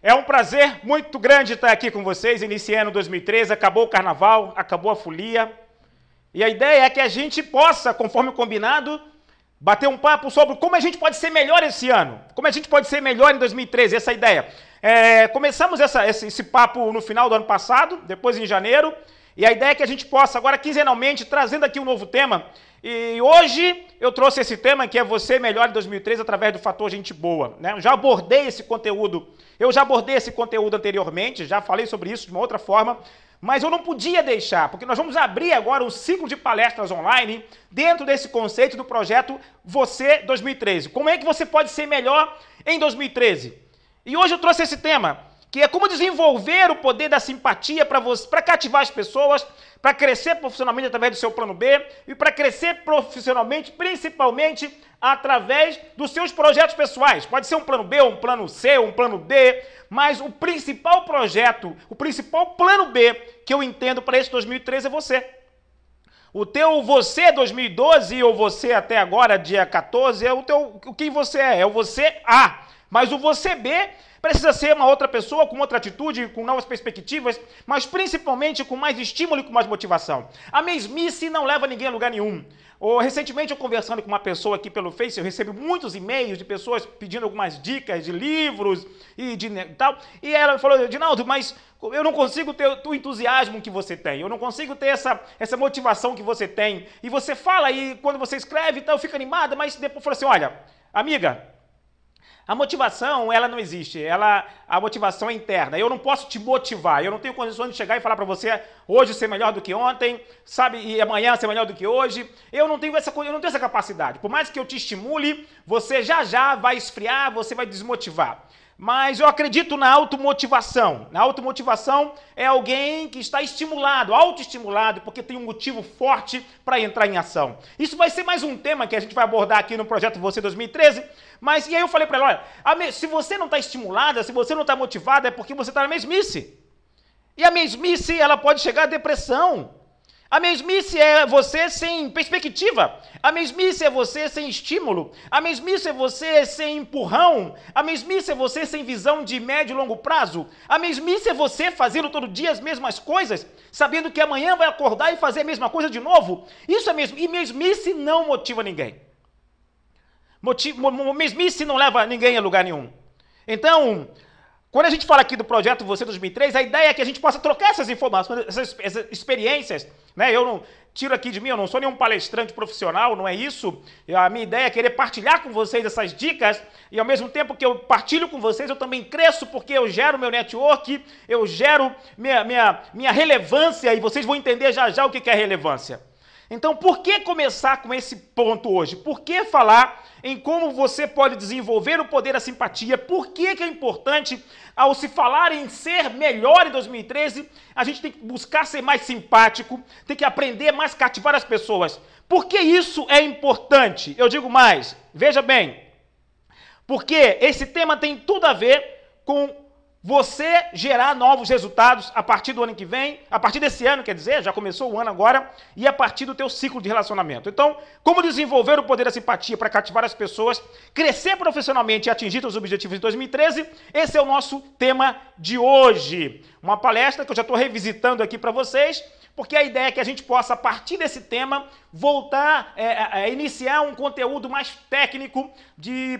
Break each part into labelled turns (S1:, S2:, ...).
S1: É um prazer muito grande estar aqui com vocês, iniciando 2013, acabou o carnaval, acabou a folia, e a ideia é que a gente possa, conforme combinado, bater um papo sobre como a gente pode ser melhor esse ano, como a gente pode ser melhor em 2013, essa é a ideia. Começamos esse papo no final do ano passado, depois em janeiro, e a ideia é que a gente possa agora quinzenalmente, trazendo aqui um novo tema, e hoje eu trouxe esse tema que é você melhor em 2013 através do fator gente boa, né? Eu já abordei esse conteúdo anteriormente, já falei sobre isso de uma outra forma, mas eu não podia deixar, porque nós vamos abrir agora um ciclo de palestras online dentro desse conceito do projeto Você 2013. Como é que você pode ser melhor em 2013? E hoje eu trouxe esse tema, que é como desenvolver o poder da simpatia para cativar as pessoas, para crescer profissionalmente através do seu plano B e para crescer profissionalmente, principalmente através dos seus projetos pessoais. Pode ser um plano B, um plano C, um plano D, mas o principal projeto, o principal plano B que eu entendo para esse 2013 é você. O teu você 2012 ou você até agora, dia 14, é o quem você é o você A. Mas o você B precisa ser uma outra pessoa, com outra atitude, com novas perspectivas, mas principalmente com mais estímulo e com mais motivação. A mesmice não leva ninguém a lugar nenhum. Recentemente, eu conversando com uma pessoa aqui pelo Face, eu recebo muitos e-mails de pessoas pedindo algumas dicas de livros e de tal, e ela falou, Edinaldo, mas eu não consigo ter o entusiasmo que você tem, eu não consigo ter essa motivação que você tem. E você fala, e quando você escreve, então, fica animada, mas depois fala assim, olha, amiga, a motivação, ela não existe, a motivação é interna. Eu não posso te motivar, eu não tenho condições de chegar e falar para você hoje ser melhor do que ontem, sabe, e amanhã ser melhor do que hoje. Eu não tenho essa capacidade. Por mais que eu te estimule, você já vai esfriar, você vai desmotivar. Mas eu acredito na automotivação. Na automotivação é alguém que está estimulado, autoestimulado, porque tem um motivo forte para entrar em ação. Isso vai ser mais um tema que a gente vai abordar aqui no Projeto Você 2013. E aí eu falei para ela, olha, se você não está estimulada, se você não está motivada, é porque você está na mesmice. E a mesmice, ela pode chegar à depressão. A mesmice é você sem perspectiva. A mesmice é você sem estímulo. A mesmice é você sem empurrão. A mesmice é você sem visão de médio e longo prazo. A mesmice é você fazendo todo dia as mesmas coisas, sabendo que amanhã vai acordar e fazer a mesma coisa de novo. Isso é mesmo. E mesmice não motiva ninguém. Mesmice não leva ninguém a lugar nenhum. Então, quando a gente fala aqui do Projeto Você 2003, a ideia é que a gente possa trocar essas informações, essas experiências, né? Eu não tiro aqui de mim, eu não sou nenhum palestrante profissional, não é isso. A minha ideia é querer partilhar com vocês essas dicas e ao mesmo tempo que eu partilho com vocês, eu também cresço porque eu gero meu network, eu gero minha relevância e vocês vão entender já o que é relevância. Então, por que começar com esse ponto hoje? Por que falar em como você pode desenvolver o poder da simpatia? Por que é importante, ao se falar em ser melhor em 2013, a gente tem que buscar ser mais simpático, tem que aprender mais a cativar as pessoas? Por que isso é importante? Eu digo mais, veja bem, porque esse tema tem tudo a ver com você gerar novos resultados a partir do ano que vem, a partir desse ano, quer dizer, já começou o ano agora, e a partir do teu ciclo de relacionamento. Então, como desenvolver o poder da simpatia para cativar as pessoas, crescer profissionalmente e atingir seus objetivos em 2013, esse é o nosso tema de hoje. Uma palestra que eu já estou revisitando aqui para vocês, porque a ideia é que a gente possa, a partir desse tema, voltar a iniciar um conteúdo mais técnico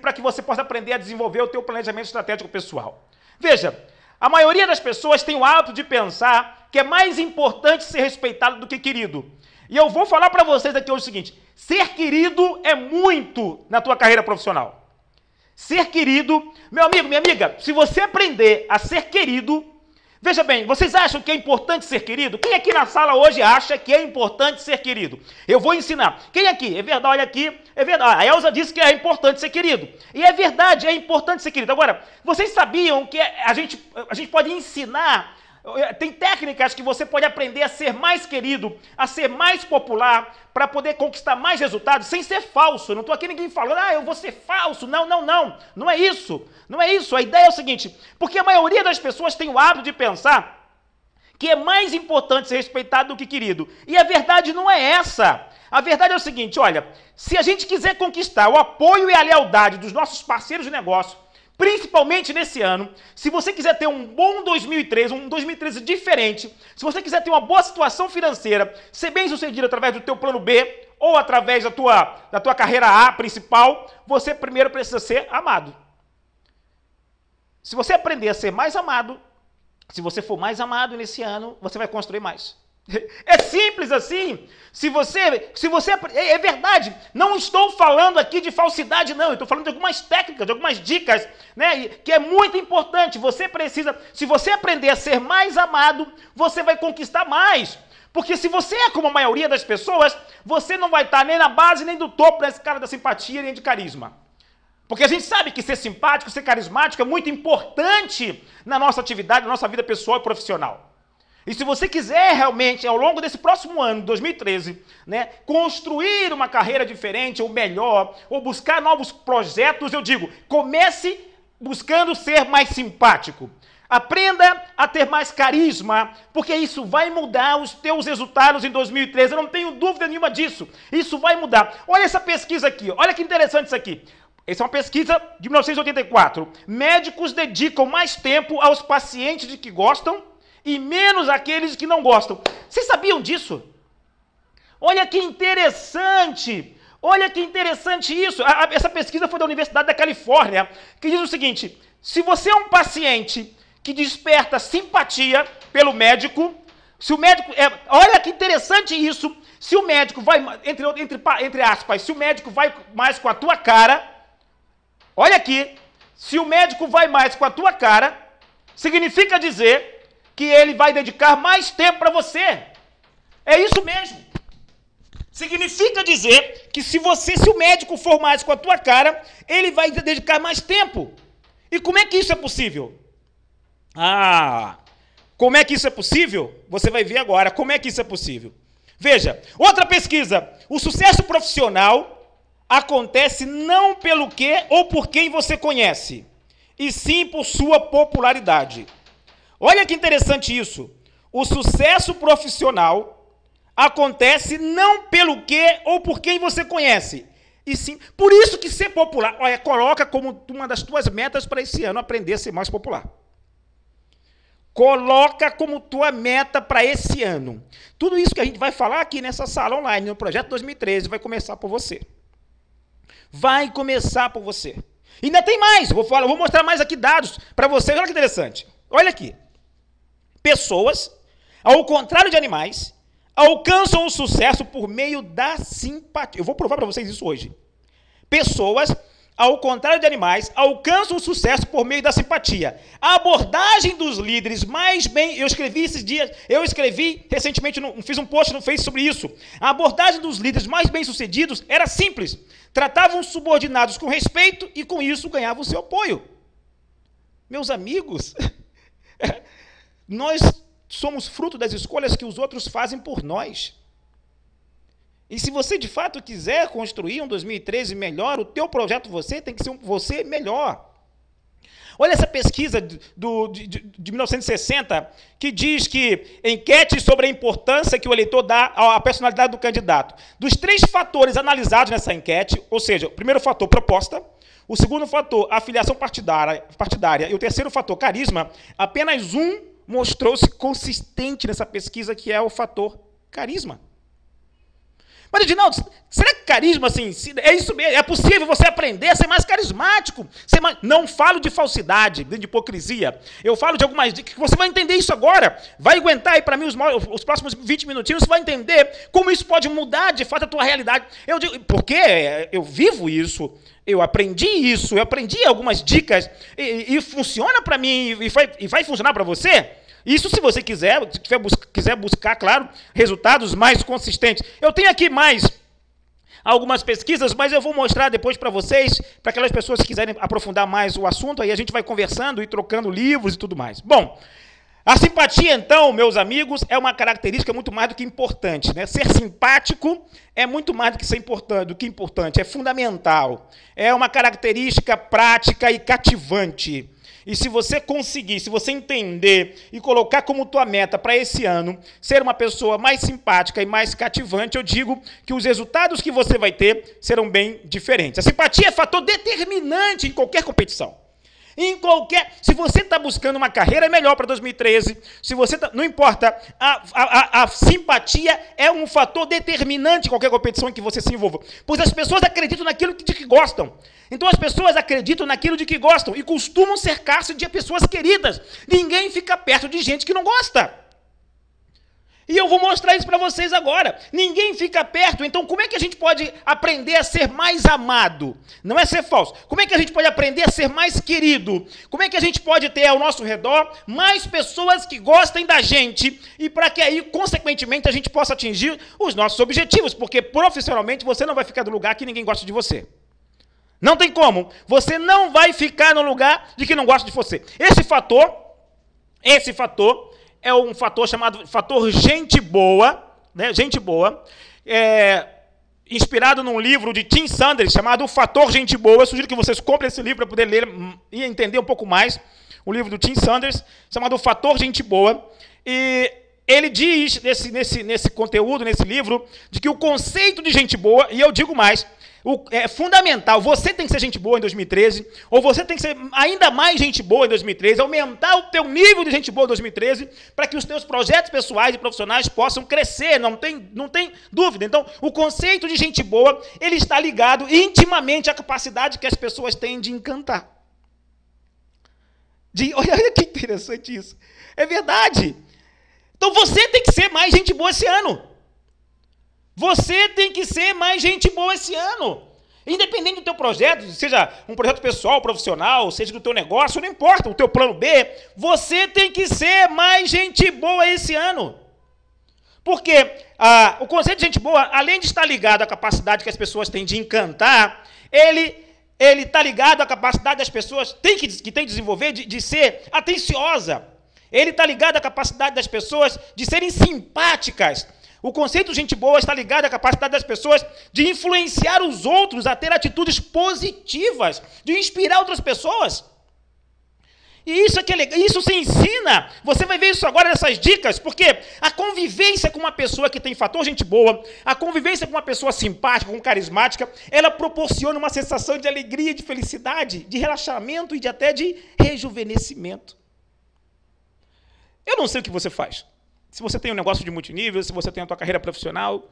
S1: para que você possa aprender a desenvolver o teu planejamento estratégico pessoal. Veja, a maioria das pessoas tem o hábito de pensar que é mais importante ser respeitado do que querido. E eu vou falar para vocês aqui hoje o seguinte, ser querido é muito na tua carreira profissional. Ser querido, meu amigo, minha amiga, se você aprender a ser querido, veja bem, vocês acham que é importante ser querido? Quem aqui na sala hoje acha que é importante ser querido? Eu vou ensinar. Quem aqui? É verdade, olha aqui, é verdade. A Elza disse que é importante ser querido. E é verdade, é importante ser querido. Agora, vocês sabiam que a gente pode ensinar, tem técnicas que você pode aprender a ser mais querido, a ser mais popular, para poder conquistar mais resultados sem ser falso. Eu não estou aqui ninguém falando, eu vou ser falso. Não. Não é isso. Não é isso. A ideia é o seguinte, porque a maioria das pessoas tem o hábito de pensar que é mais importante ser respeitado do que querido. E a verdade não é essa. A verdade é o seguinte, olha, se a gente quiser conquistar o apoio e a lealdade dos nossos parceiros de negócio, Principalmente nesse ano, se você quiser ter um bom 2013, um 2013 diferente, se você quiser ter uma boa situação financeira, ser bem sucedido através do teu plano B ou através da tua carreira A principal, você primeiro precisa ser amado. Se você aprender a ser mais amado, se você for mais amado nesse ano, você vai construir mais. É simples assim. É verdade. Não estou falando aqui de falsidade, não. Eu estou falando de algumas técnicas, de algumas dicas, né? Que é muito importante. Se você aprender a ser mais amado, você vai conquistar mais. Porque se você é como a maioria das pessoas, você não vai estar nem na base, nem do topo da escala da simpatia, nem de carisma. Porque a gente sabe que ser simpático, ser carismático é muito importante na nossa atividade, na nossa vida pessoal e profissional. E se você quiser realmente, ao longo desse próximo ano, 2013, né, construir uma carreira diferente ou melhor, ou buscar novos projetos, eu digo, comece buscando ser mais simpático. Aprenda a ter mais carisma, porque isso vai mudar os teus resultados em 2013. Eu não tenho dúvida nenhuma disso. Isso vai mudar. Olha essa pesquisa aqui. Olha que interessante isso aqui. Essa é uma pesquisa de 1984. Médicos dedicam mais tempo aos pacientes de que gostam e menos àqueles que não gostam. Vocês sabiam disso? Olha que interessante! Olha que interessante isso! Essa pesquisa foi da Universidade da Califórnia, que diz o seguinte: se você é um paciente que desperta simpatia pelo médico, olha que interessante isso, se o médico vai, entre aspas, se o médico vai mais com a tua cara, olha aqui, se o médico vai mais com a tua cara, significa dizer que ele vai dedicar mais tempo para você. É isso mesmo. Significa dizer que se o médico for mais com a tua cara, ele vai dedicar mais tempo. E como é que isso é possível? Como é que isso é possível? Você vai ver agora como é que isso é possível. Veja, outra pesquisa. O sucesso profissional acontece não pelo que ou por quem você conhece, e sim por sua popularidade. Olha que interessante isso. O sucesso profissional acontece não pelo que ou por quem você conhece, e sim, por isso que ser popular, olha, coloca como uma das tuas metas para esse ano aprender a ser mais popular. Coloca como tua meta para esse ano. Tudo isso que a gente vai falar aqui nessa sala online, no Projeto 2013, vai começar por você. Vai começar por você. E ainda tem mais, eu vou mostrar mais aqui dados para vocês, olha que interessante. Olha aqui. Pessoas, ao contrário de animais, alcançam o sucesso por meio da simpatia. Eu vou provar para vocês isso hoje. Pessoas, ao contrário de animais, alcançam o sucesso por meio da simpatia. A abordagem dos líderes mais bem... Eu escrevi recentemente, fiz um post no Face sobre isso. A abordagem dos líderes mais bem-sucedidos era simples. Tratavam os subordinados com respeito e, com isso, ganhavam o seu apoio. Meus amigos... Nós somos fruto das escolhas que os outros fazem por nós. E se você de fato quiser construir um 2013 melhor, o teu projeto tem que ser um você melhor. Olha essa pesquisa de 1960, que diz que enquete sobre a importância que o eleitor dá à personalidade do candidato. Dos 3 fatores analisados nessa enquete, ou seja, o primeiro fator, proposta, o segundo fator, afiliação partidária, e o terceiro fator, carisma, apenas um mostrou-se consistente nessa pesquisa, que é o fator carisma. Mas, Edinaldo, será que carisma, assim, é isso mesmo? É possível você aprender a ser mais carismático? Não falo de falsidade, de hipocrisia. Eu falo de algumas dicas que você vai entender isso agora. Vai aguentar aí para mim os próximos 20 minutinhos, você vai entender como isso pode mudar, de fato, a tua realidade. Eu digo, porque eu vivo isso, eu aprendi algumas dicas e funciona para mim e vai funcionar para você. Isso se você quiser buscar, claro, resultados mais consistentes. Eu tenho aqui mais algumas pesquisas, mas eu vou mostrar depois para vocês, para aquelas pessoas que quiserem aprofundar mais o assunto, aí a gente vai conversando e trocando livros e tudo mais. Bom, a simpatia, então, meus amigos, é uma característica muito mais do que importante, né? Ser simpático é muito mais do que importante, é fundamental. É uma característica prática e cativante. E se você conseguir, se você entender e colocar como tua meta para esse ano ser uma pessoa mais simpática e mais cativante, eu digo que os resultados que você vai ter serão bem diferentes. A simpatia é fator determinante em qualquer competição. Se você está buscando uma carreira melhor para 2013, se você não importa, a simpatia é um fator determinante em qualquer competição em que você se envolva. Pois as pessoas acreditam naquilo de que gostam. Então as pessoas acreditam naquilo de que gostam e costumam cercar-se de pessoas queridas. Ninguém fica perto de gente que não gosta. E eu vou mostrar isso para vocês agora. Ninguém fica perto, então como é que a gente pode aprender a ser mais amado? Não é ser falso. Como é que a gente pode aprender a ser mais querido? Como é que a gente pode ter ao nosso redor mais pessoas que gostem da gente e para que aí, consequentemente, a gente possa atingir os nossos objetivos? Porque profissionalmente você não vai ficar no lugar que ninguém gosta de você. Não tem como. Você não vai ficar no lugar de que não gosta de você. Esse fator é um fator chamado fator gente boa, né? Gente boa, inspirado num livro de Tim Sanders chamado O Fator Gente Boa. Eu sugiro que vocês comprem esse livro para poder ler e entender um pouco mais o livro do Tim Sanders, chamado O Fator Gente Boa. E ele diz nesse conteúdo, nesse livro, de que o conceito de gente boa, e eu digo mais, é fundamental, você tem que ser gente boa em 2013, ou você tem que ser ainda mais gente boa em 2013, aumentar o teu nível de gente boa em 2013, para que os teus projetos pessoais e profissionais possam crescer, não tem dúvida. Então, o conceito de gente boa, ele está ligado intimamente à capacidade que as pessoas têm de encantar. Olha que interessante isso. É verdade. Então, você tem que ser mais gente boa esse ano. Você tem que ser mais gente boa esse ano. Independente do teu projeto, seja um projeto pessoal, profissional, seja do teu negócio, não importa, o teu plano B, você tem que ser mais gente boa esse ano. Porque o conceito de gente boa, além de estar ligado à capacidade que as pessoas têm de encantar, ele está ligado à capacidade das pessoas que têm de desenvolver de ser atenciosa. Ele está ligado à capacidade das pessoas de serem simpáticas. O conceito de gente boa está ligado à capacidade das pessoas de influenciar os outros a ter atitudes positivas, de inspirar outras pessoas. E isso se ensina. Você vai ver isso agora nessas dicas, porque a convivência com uma pessoa que tem fator gente boa, a convivência com uma pessoa simpática, com carismática, ela proporciona uma sensação de alegria, de felicidade, de relaxamento e até de rejuvenescimento. Eu não sei o que você faz. Se você tem um negócio de multinível, se você tem a tua carreira profissional,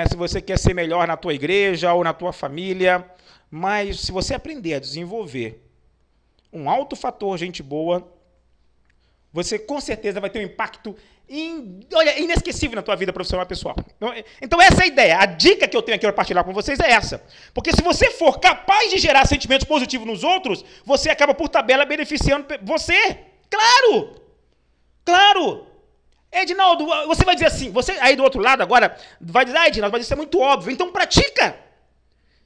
S1: se você quer ser melhor na tua igreja ou na tua família, mas se você aprender a desenvolver um alto fator gente boa, você com certeza vai ter um impacto inesquecível na tua vida profissional e pessoal. Então essa é a ideia. A dica que eu tenho aqui para partilhar com vocês é essa. Porque se você for capaz de gerar sentimentos positivos nos outros, você acaba por tabela beneficiando você. Claro! Claro! Edinaldo, você vai dizer assim, você aí do outro lado agora vai dizer, Edinaldo, mas isso é muito óbvio, então pratica.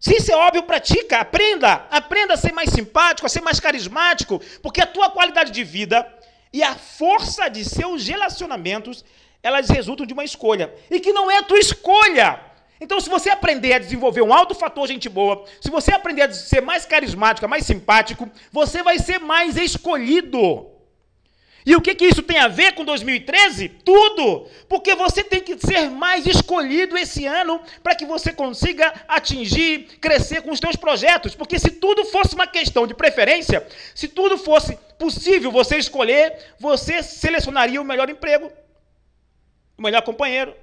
S1: Se isso é óbvio, pratica, aprenda a ser mais simpático, a ser mais carismático, porque a tua qualidade de vida e a força de seus relacionamentos, elas resultam de uma escolha, e que não é a tua escolha. Então, se você aprender a desenvolver um alto fator gente boa, se você aprender a ser mais carismático, mais simpático, você vai ser mais escolhido. E o que isso tem a ver com 2013? Tudo! Porque você tem que ser mais escolhido esse ano para que você consiga atingir, crescer com os seus projetos. Porque se tudo fosse uma questão de preferência, se tudo fosse possível você escolher, você selecionaria o melhor emprego, o melhor companheiro,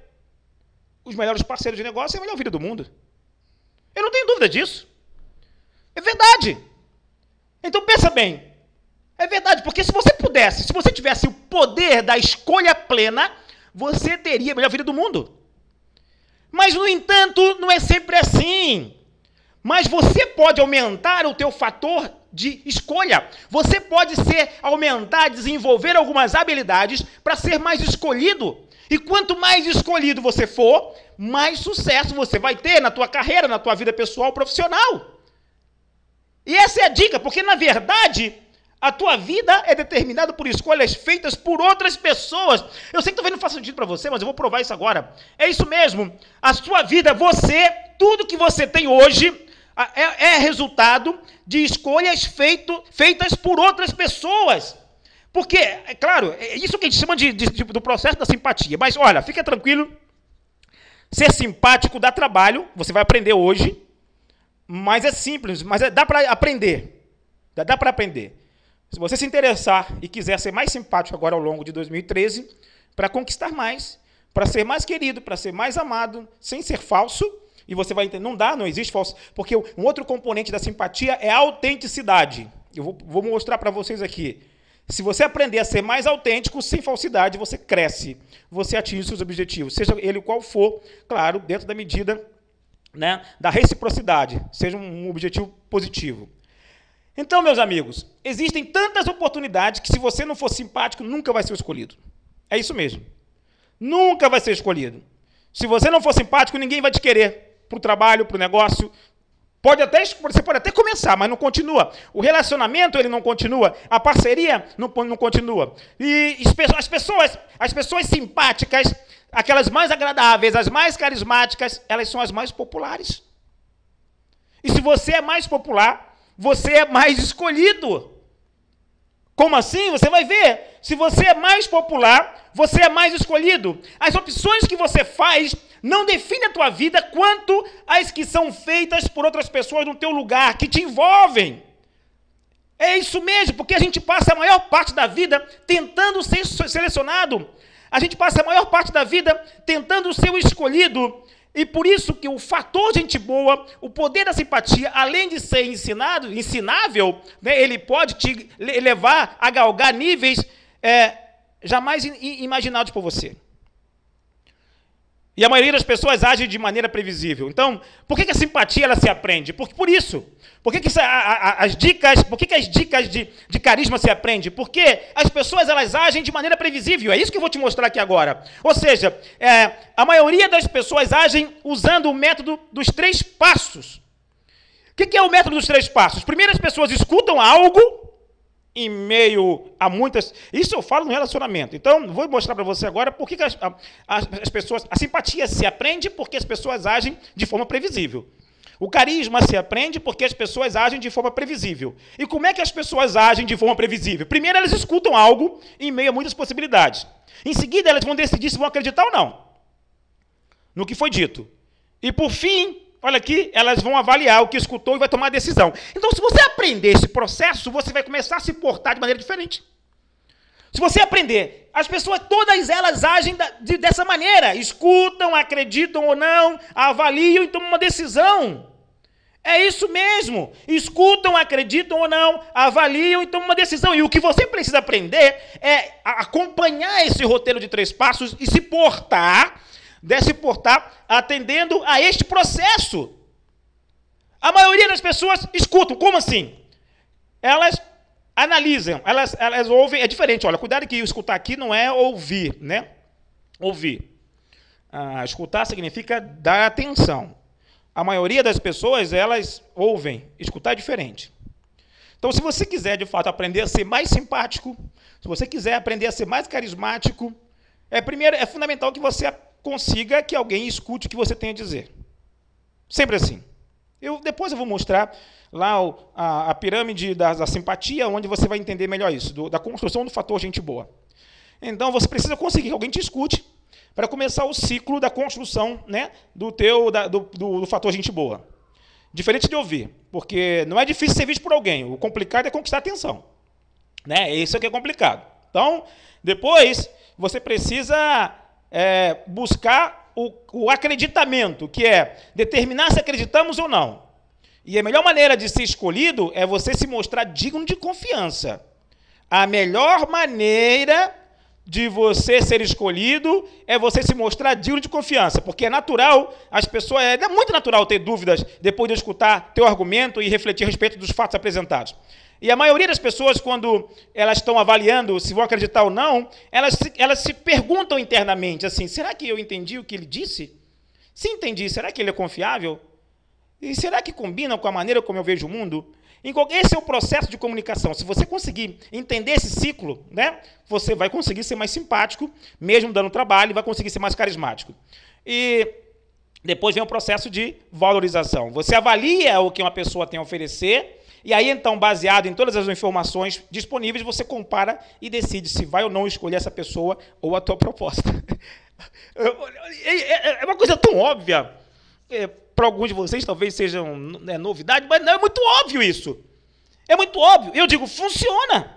S1: os melhores parceiros de negócio e a melhor vida do mundo. Eu não tenho dúvida disso. É verdade. Então pensa bem. É verdade, porque se você tivesse o poder da escolha plena, você teria a melhor vida do mundo. Mas, no entanto, não é sempre assim. Mas você pode aumentar o teu fator de escolha. Você pode aumentar, desenvolver algumas habilidades para ser mais escolhido. E quanto mais escolhido você for, mais sucesso você vai ter na tua carreira, na tua vida pessoal, profissional. E essa é a dica, porque, na verdade, a tua vida é determinada por escolhas feitas por outras pessoas. Eu sei que talvez não faça sentido para você, mas eu vou provar isso agora. É isso mesmo. A sua vida, tudo que você tem hoje é resultado de escolhas feitas por outras pessoas. Porque, é claro, é isso que a gente chama do processo da simpatia. Mas, olha, fica tranquilo. Ser simpático dá trabalho. Você vai aprender hoje. Mas é simples, dá para aprender. Dá para aprender. Se você se interessar e quiser ser mais simpático agora ao longo de 2013, para conquistar mais, para ser mais querido, para ser mais amado, sem ser falso, e você vai entender, não existe falso, porque um outro componente da simpatia é a autenticidade. Eu vou mostrar para vocês aqui. Se você aprender a ser mais autêntico, sem falsidade, você cresce, você atinge seus objetivos, seja ele qual for, claro, dentro da medida, né, da reciprocidade, seja um objetivo positivo. Então, meus amigos, existem tantas oportunidades que se você não for simpático, nunca vai ser escolhido. É isso mesmo. Nunca vai ser escolhido. Se você não for simpático, ninguém vai te querer para o trabalho, para o negócio. Você pode até começar, mas não continua. O relacionamento ele não continua. A parceria não continua. E as pessoas simpáticas, aquelas mais agradáveis, as mais carismáticas, elas são as mais populares. E se você é mais popular, você é mais escolhido. Como assim? Você vai ver. Se você é mais popular, você é mais escolhido. As opções que você faz não definem a tua vida quanto as que são feitas por outras pessoas no teu lugar, que te envolvem. É isso mesmo, porque a gente passa a maior parte da vida tentando ser selecionado. A gente passa a maior parte da vida tentando ser o escolhido. E por isso que o fator gente boa, o poder da simpatia, além de ser ensinável, né, ele pode te levar a galgar níveis jamais imaginados por você. E a maioria das pessoas age de maneira previsível. Então, por que a simpatia ela se aprende? Por isso. Por que as dicas de carisma se aprende? Porque as pessoas elas agem de maneira previsível. É isso que eu vou te mostrar aqui agora. Ou seja, a maioria das pessoas agem usando o método dos 3 passos. O que é o método dos 3 passos? Primeiro, as pessoas escutam algo em meio a muitas... Isso eu falo no relacionamento. Então, vou mostrar para você agora por que as pessoas... A simpatia se aprende porque as pessoas agem de forma previsível. O carisma se aprende porque as pessoas agem de forma previsível. E como é que as pessoas agem de forma previsível? Primeiro, elas escutam algo em meio a muitas possibilidades. Em seguida, elas vão decidir se vão acreditar ou não no que foi dito. E, por fim... Olha aqui, elas vão avaliar o que escutou e vai tomar a decisão. Então, se você aprender esse processo, você vai começar a se portar de maneira diferente. Se você aprender, as pessoas, todas elas agem dessa maneira. Escutam, acreditam ou não, avaliam e tomam uma decisão. É isso mesmo. Escutam, acreditam ou não, avaliam e tomam uma decisão. E o que você precisa aprender é acompanhar esse roteiro de 3 passos e se portar atendendo a este processo. A maioria das pessoas escutam. Como assim? Elas analisam, elas ouvem. É diferente, olha, cuidado que escutar aqui não é ouvir, né? Ouvir. Escutar significa dar atenção. A maioria das pessoas, elas ouvem. Escutar é diferente. Então, se você quiser, de fato, aprender a ser mais simpático, se você quiser aprender a ser mais carismático, primeiro, é fundamental que você consiga que alguém escute o que você tem a dizer. Sempre assim. Depois eu vou mostrar lá a pirâmide da simpatia, onde você vai entender melhor isso, da construção do fator gente boa. Então, você precisa conseguir que alguém te escute para começar o ciclo da construção, né, do fator gente boa. Diferente de ouvir, porque não é difícil ser visto por alguém. O complicado é conquistar a atenção. Né? Isso é que é complicado. Então, depois, você precisa... buscar o acreditamento, que é determinar se acreditamos ou não. E a melhor maneira de ser escolhido é você se mostrar digno de confiança. A melhor maneira de você ser escolhido é você se mostrar digno de confiança, porque é natural, é muito natural ter dúvidas depois de escutar teu argumento e refletir a respeito dos fatos apresentados. E a maioria das pessoas, quando elas estão avaliando se vão acreditar ou não, elas se perguntam internamente assim, será que eu entendi o que ele disse? Se entendi, será que ele é confiável? E será que combina com a maneira como eu vejo o mundo? Esse é o processo de comunicação. Se você conseguir entender esse ciclo, né, você vai conseguir ser mais simpático, mesmo dando trabalho, e vai conseguir ser mais carismático. E depois vem o processo de valorização. Você avalia o que uma pessoa tem a oferecer, e aí, então, baseado em todas as informações disponíveis, você compara e decide se vai ou não escolher essa pessoa ou a tua proposta. É uma coisa tão óbvia. Para alguns de vocês talvez seja novidade, mas não é muito óbvio isso. É muito óbvio. Eu digo, funciona.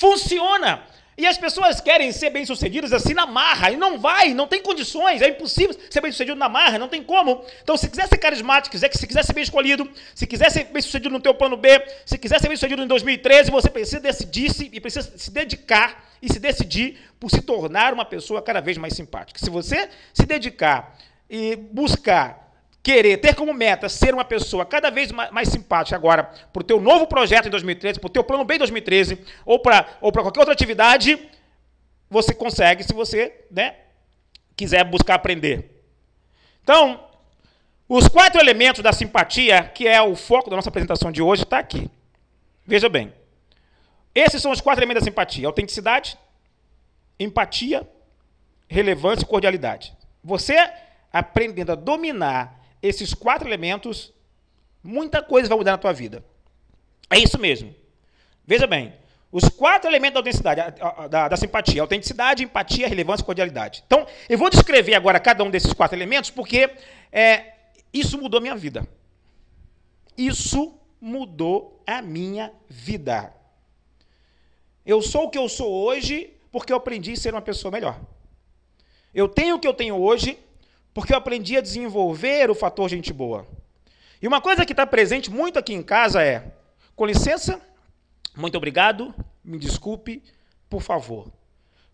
S1: Funciona. E as pessoas querem ser bem-sucedidas assim na marra, e não vai, não tem condições, é impossível ser bem-sucedido na marra, não tem como. Então, se quiser ser carismático, se quiser ser bem escolhido, se quiser ser bem-sucedido no teu plano B, se quiser ser bem-sucedido em 2013, você precisa decidir-se e precisa se dedicar e se decidir por se tornar uma pessoa cada vez mais simpática. Se você se dedicar e buscar querer, ter como meta ser uma pessoa cada vez mais simpática agora para o teu novo projeto em 2013, para o teu plano B em 2013, ou para qualquer outra atividade, você consegue se você, né, quiser buscar aprender. Então, os 4 elementos da simpatia, que é o foco da nossa apresentação de hoje, está aqui. Veja bem. Esses são os 4 elementos da simpatia: autenticidade, empatia, relevância e cordialidade. Você aprendendo a dominar esses 4 elementos, muita coisa vai mudar na tua vida. É isso mesmo. Veja bem, os 4 elementos da autenticidade, da simpatia: autenticidade, empatia, relevância e cordialidade. Então, eu vou descrever agora cada um desses 4 elementos, porque isso mudou a minha vida. Isso mudou a minha vida. Eu sou o que eu sou hoje porque eu aprendi a ser uma pessoa melhor. Eu tenho o que eu tenho hoje porque eu aprendi a desenvolver o fator gente boa. E uma coisa que está presente muito aqui em casa é: com licença, muito obrigado, me desculpe, por favor.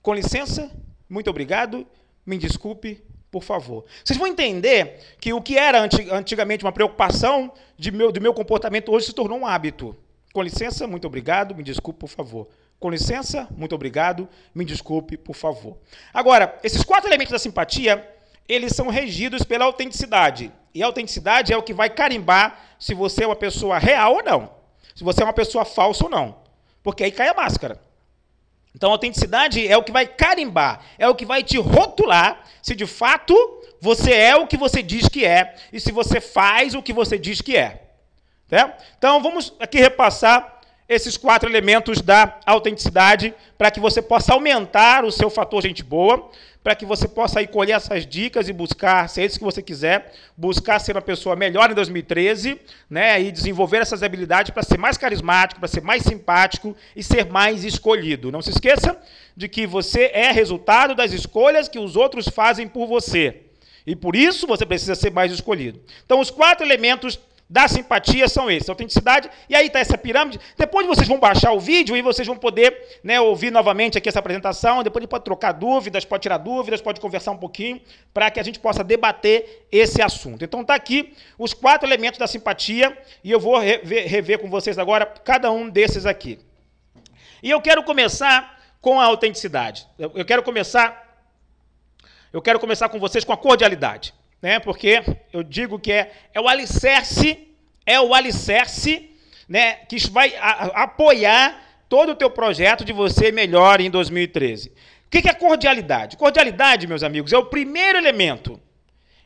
S1: Com licença, muito obrigado, me desculpe, por favor. Vocês vão entender que o que era antigamente uma preocupação do meu comportamento hoje se tornou um hábito. Com licença, muito obrigado, me desculpe, por favor. Com licença, muito obrigado, me desculpe, por favor. Agora, esses 4 elementos da simpatia, eles são regidos pela autenticidade. E a autenticidade é o que vai carimbar se você é uma pessoa real ou não. Se você é uma pessoa falsa ou não. Porque aí cai a máscara. Então, a autenticidade é o que vai carimbar, é o que vai te rotular se de fato você é o que você diz que é e se você faz o que você diz que é. Tá? Então, vamos aqui repassar esses 4 elementos da autenticidade para que você possa aumentar o seu fator gente boa, para que você possa aí colher essas dicas e buscar, se é isso que você quiser, buscar ser uma pessoa melhor em 2013, né, e desenvolver essas habilidades para ser mais carismático, para ser mais simpático e ser mais escolhido. Não se esqueça de que você é resultado das escolhas que os outros fazem por você. E por isso você precisa ser mais escolhido. Então, os 4 elementos da simpatia são esses: autenticidade, e aí está essa pirâmide. Depois vocês vão baixar o vídeo e vocês vão poder, né, ouvir novamente aqui essa apresentação, depois pode trocar dúvidas, pode tirar dúvidas, pode conversar um pouquinho, para que a gente possa debater esse assunto. Então está aqui os 4 elementos da simpatia, e eu vou rever com vocês agora cada um desses aqui. E eu quero começar com a autenticidade. Eu quero começar com vocês com a cordialidade. Né, porque eu digo que é o alicerce, né, que vai apoiar todo o teu projeto de você melhor em 2013. O que é cordialidade? Cordialidade, meus amigos, é o primeiro elemento.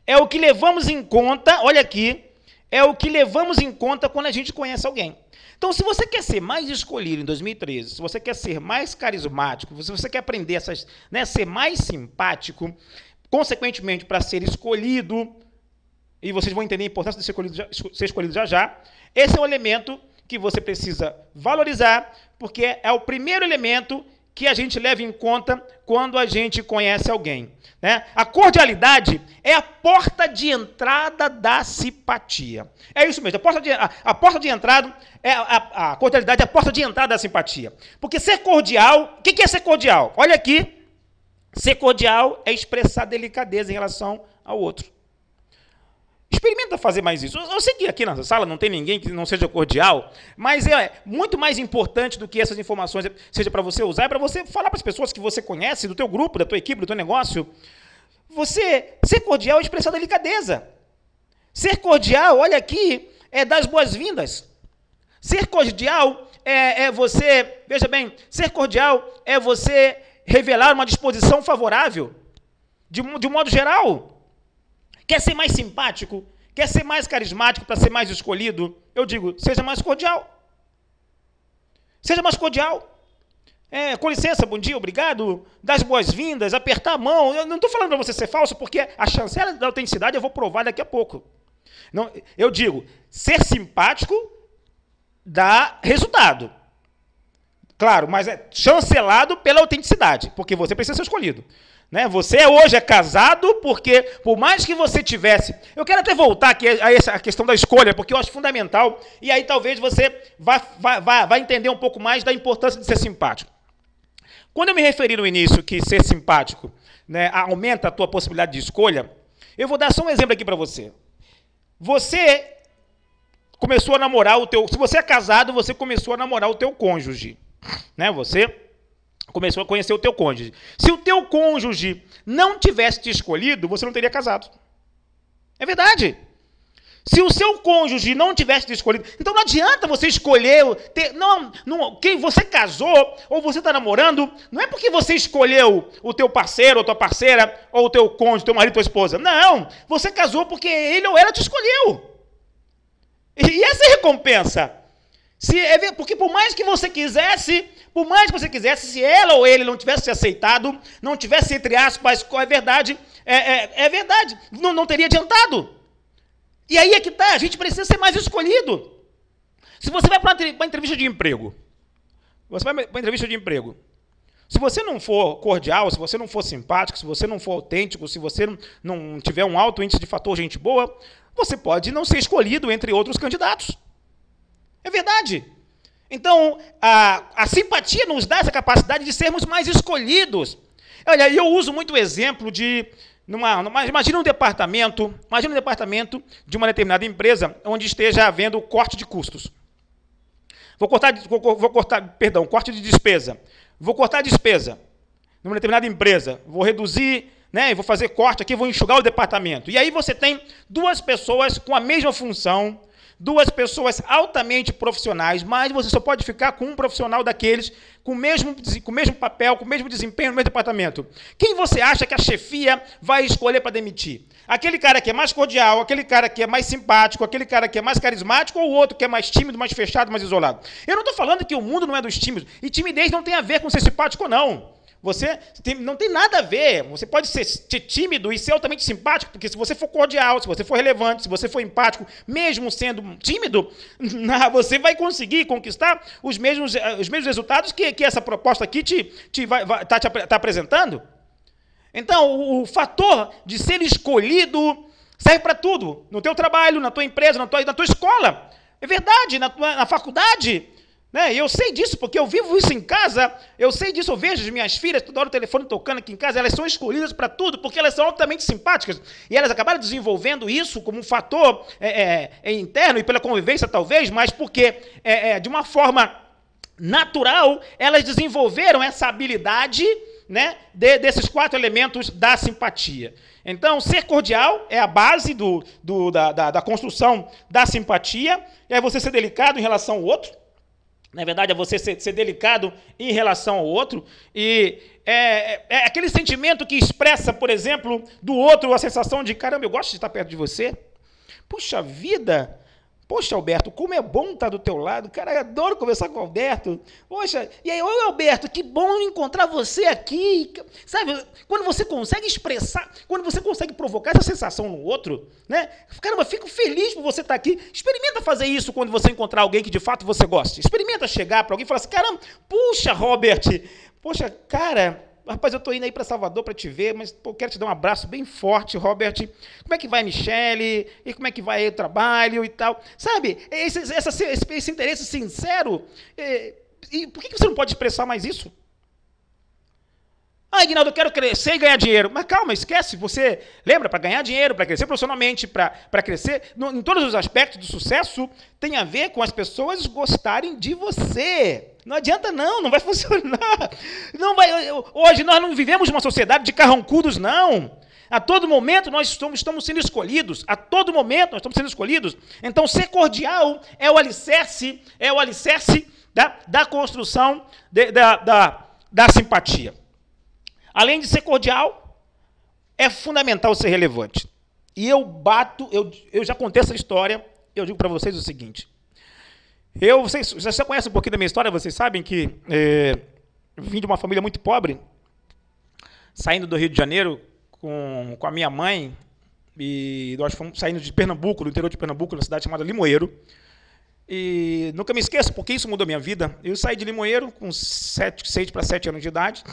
S1: É o que levamos em conta, olha aqui, é o que levamos em conta quando a gente conhece alguém. Então, se você quer ser mais escolhido em 2013, se você quer ser mais carismático, se você quer aprender ser mais simpático, consequentemente, para ser escolhido, e vocês vão entender a importância de ser escolhido já já, esse é o elemento que você precisa valorizar, porque é o primeiro elemento que a gente leva em conta quando a gente conhece alguém. Né? A cordialidade é a porta de entrada da simpatia. É isso mesmo, a porta de entrada, a cordialidade é a porta de entrada da simpatia. Porque ser cordial, o que é ser cordial? Olha aqui. Ser cordial é expressar delicadeza em relação ao outro. Experimenta fazer mais isso. Eu sei que aqui na sala não tem ninguém que não seja cordial, mas é muito mais importante do que essas informações seja para você usar, é para você falar para as pessoas que você conhece, do teu grupo, da tua equipe, do teu negócio. Ser cordial é expressar delicadeza. Ser cordial, olha aqui, é dar as boas-vindas. Ser cordial é você, veja bem, ser cordial é você revelar uma disposição favorável, de modo geral. Quer ser mais simpático? Quer ser mais carismático para ser mais escolhido? Eu digo, seja mais cordial. Seja mais cordial. Com licença, bom dia, obrigado, dar as boas-vindas, apertar a mão. Eu não estou falando para você ser falso, porque a chancela da autenticidade eu vou provar daqui a pouco. Não, eu digo, ser simpático dá resultado. Claro, mas é chancelado pela autenticidade, porque você precisa ser escolhido. Né? Você hoje é casado porque, por mais que você tivesse... Eu quero até voltar aqui a essa questão da escolha, porque eu acho fundamental, e aí talvez você vá entender um pouco mais da importância de ser simpático. Quando eu me referi no início que ser simpático, né, aumenta a tua possibilidade de escolha, eu vou dar só um exemplo aqui para você. Você começou a namorar o teu... Se você é casado, você começou a namorar o teu cônjuge. Né? Você começou a conhecer o teu cônjuge. Se o teu cônjuge não tivesse te escolhido, você não teria casado. É verdade. Se o seu cônjuge não tivesse te escolhido, então não adianta você escolher, quem você casou ou você está namorando, não é porque você escolheu o teu parceiro ou tua parceira, ou o teu cônjuge, teu marido, tua esposa. Não, você casou porque ele ou ela te escolheu. E essa é a recompensa. Porque por mais que você quisesse, se ela ou ele não tivesse aceitado, não tivesse, entre aspas, é verdade, não teria adiantado. E aí é que está, a gente precisa ser mais escolhido. Se você vai para uma entrevista de emprego, se você não for cordial, se você não for simpático, se você não for autêntico, se você não tiver um alto índice de fator gente boa, você pode não ser escolhido entre outros candidatos. É verdade. Então, a simpatia nos dá essa capacidade de sermos mais escolhidos. Olha, eu uso muito o exemplo de... Imagina um departamento de uma determinada empresa onde esteja havendo corte de custos. Corte de despesa. Vou cortar a despesa numa determinada empresa. Vou reduzir, né, vou fazer corte aqui, vou enxugar o departamento. E aí você tem duas pessoas com a mesma função, duas pessoas altamente profissionais, mas você só pode ficar com um profissional daqueles com o mesmo papel, com o mesmo desempenho no mesmo departamento. Quem você acha que a chefia vai escolher para demitir? Aquele cara que é mais cordial, aquele cara que é mais simpático, aquele cara que é mais carismático, ou o outro que é mais tímido, mais fechado, mais isolado? Eu não estou falando que o mundo não é dos tímidos, e timidez não tem a ver com ser simpático ou não. Não tem nada a ver. Você pode ser tímido e ser altamente simpático, porque se você for cordial, se você for relevante, se você for empático, mesmo sendo tímido, você vai conseguir conquistar os mesmos resultados que essa proposta aqui está apresentando. Então, o fator de ser escolhido serve para tudo. No teu trabalho, na tua empresa, na tua escola. É verdade, na faculdade. Né? Eu sei disso, porque eu vivo isso em casa, eu sei disso, eu vejo as minhas filhas, toda hora o telefone tocando aqui em casa, elas são escolhidas para tudo, porque elas são altamente simpáticas, e elas acabaram desenvolvendo isso como um fator interno, e pela convivência talvez, mas porque, de uma forma natural, elas desenvolveram essa habilidade, né, desses 4 elementos da simpatia. Então, ser cordial é a base da construção da simpatia, é você ser delicado em relação ao outro. Na verdade, é você ser delicado em relação ao outro. E é aquele sentimento que expressa, por exemplo, do outro a sensação de, caramba, eu gosto de estar perto de você. Puxa vida! Poxa, Alberto, como é bom estar do teu lado. Cara, eu adoro conversar com o Alberto. Poxa, e aí, oi, Alberto, que bom encontrar você aqui. Sabe, quando você consegue expressar, quando você consegue provocar essa sensação no outro, né? Caramba, fico feliz por você estar aqui. Experimenta fazer isso quando você encontrar alguém que de fato você gosta. Experimenta chegar para alguém e falar assim, caramba, puxa, Robert, poxa, cara... Rapaz, eu estou indo aí para Salvador para te ver, mas pô, quero te dar um abraço bem forte, Robert. Como é que vai a Michele? E como é que vai aí o trabalho e tal? Sabe, esse interesse sincero, e por que você não pode expressar mais isso? Ah, Ignaldo, eu quero crescer e ganhar dinheiro. Mas calma, esquece. Você lembra, para ganhar dinheiro, para crescer profissionalmente, para crescer, em todos os aspectos do sucesso, tem a ver com as pessoas gostarem de você. Não adianta não vai funcionar. Hoje nós não vivemos uma sociedade de carrancudos, não. A todo momento nós estamos sendo escolhidos. A todo momento nós estamos sendo escolhidos. Então, ser cordial é o alicerce da construção da simpatia. Além de ser cordial, é fundamental ser relevante. E eu já contei essa história, eu digo para vocês o seguinte. Vocês já conhecem um pouquinho da minha história, vocês sabem que eu vim de uma família muito pobre, saindo do Rio de Janeiro com a minha mãe, e nós fomos saindo de Pernambuco, do interior de Pernambuco, na cidade chamada Limoeiro, E nunca me esqueço, porque isso mudou minha vida. Eu saí de Limoeiro com 6 para 7 anos de idade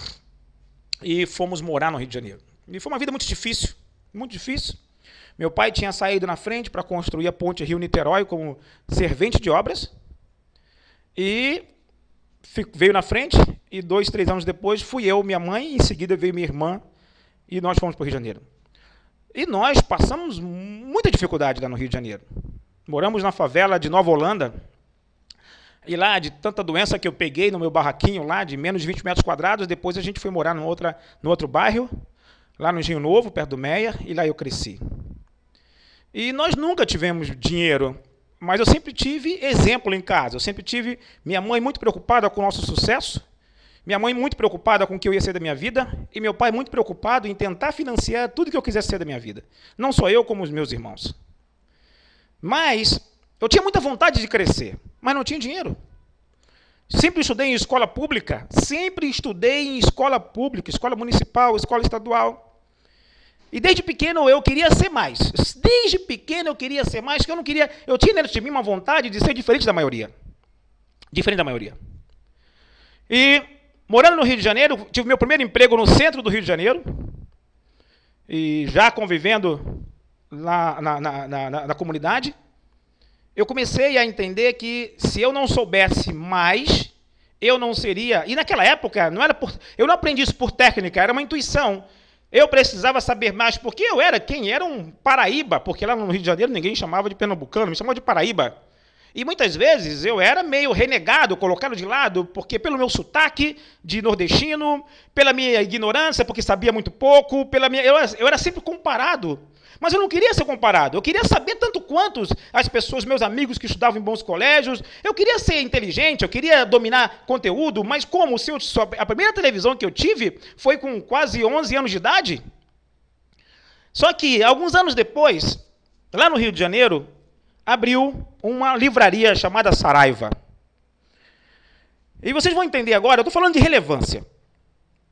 S1: e fomos morar no Rio de Janeiro. E foi uma vida muito difícil, muito difícil. Meu pai tinha saído na frente para construir a ponte Rio-Niterói como servente de obras. E veio na frente, e 2, 3 anos depois fui eu, minha mãe, e em seguida veio minha irmã, e nós fomos para o Rio de Janeiro. E nós passamos muita dificuldade lá no Rio de Janeiro. Moramos na favela de Nova Holanda, e lá, de tanta doença que eu peguei no meu barraquinho lá, de menos de 20 metros quadrados, depois a gente foi morar no outro bairro, lá no Engenho Novo, perto do Meia, e lá eu cresci. E nós nunca tivemos dinheiro, mas eu sempre tive exemplo em casa. Eu sempre tive minha mãe muito preocupada com o nosso sucesso, minha mãe muito preocupada com o que eu ia ser da minha vida, e meu pai muito preocupado em tentar financiar tudo que eu quisesse ser da minha vida. Não só eu, como os meus irmãos. Mas eu tinha muita vontade de crescer, mas não tinha dinheiro. Sempre estudei em escola pública, escola municipal, escola estadual. E desde pequeno eu queria ser mais. Desde pequeno eu queria ser mais, que eu não queria. Eu tinha dentro de mim uma vontade de ser diferente da maioria. Diferente da maioria. E morando no Rio de Janeiro, tive meu primeiro emprego no centro do Rio de Janeiro. E já convivendo lá na comunidade, eu comecei a entender que se eu não soubesse mais, eu não seria. E naquela época, eu não aprendi isso por técnica, era uma intuição. Eu precisava saber mais, porque eu era quem? Era um paraíba, porque lá no Rio de Janeiro ninguém chamava de pernambucano, me chamava de paraíba. E muitas vezes eu era meio renegado, colocado de lado, porque pelo meu sotaque de nordestino, pela minha ignorância, porque sabia muito pouco, eu era sempre comparado. Mas eu não queria ser comparado, eu queria saber tanto quanto as pessoas, meus amigos que estudavam em bons colégios, eu queria ser inteligente, eu queria dominar conteúdo, mas como a primeira televisão que eu tive foi com quase 11 anos de idade. Só que, alguns anos depois, lá no Rio de Janeiro, abriu uma livraria chamada Saraiva. E vocês vão entender agora, eu estou falando de relevância.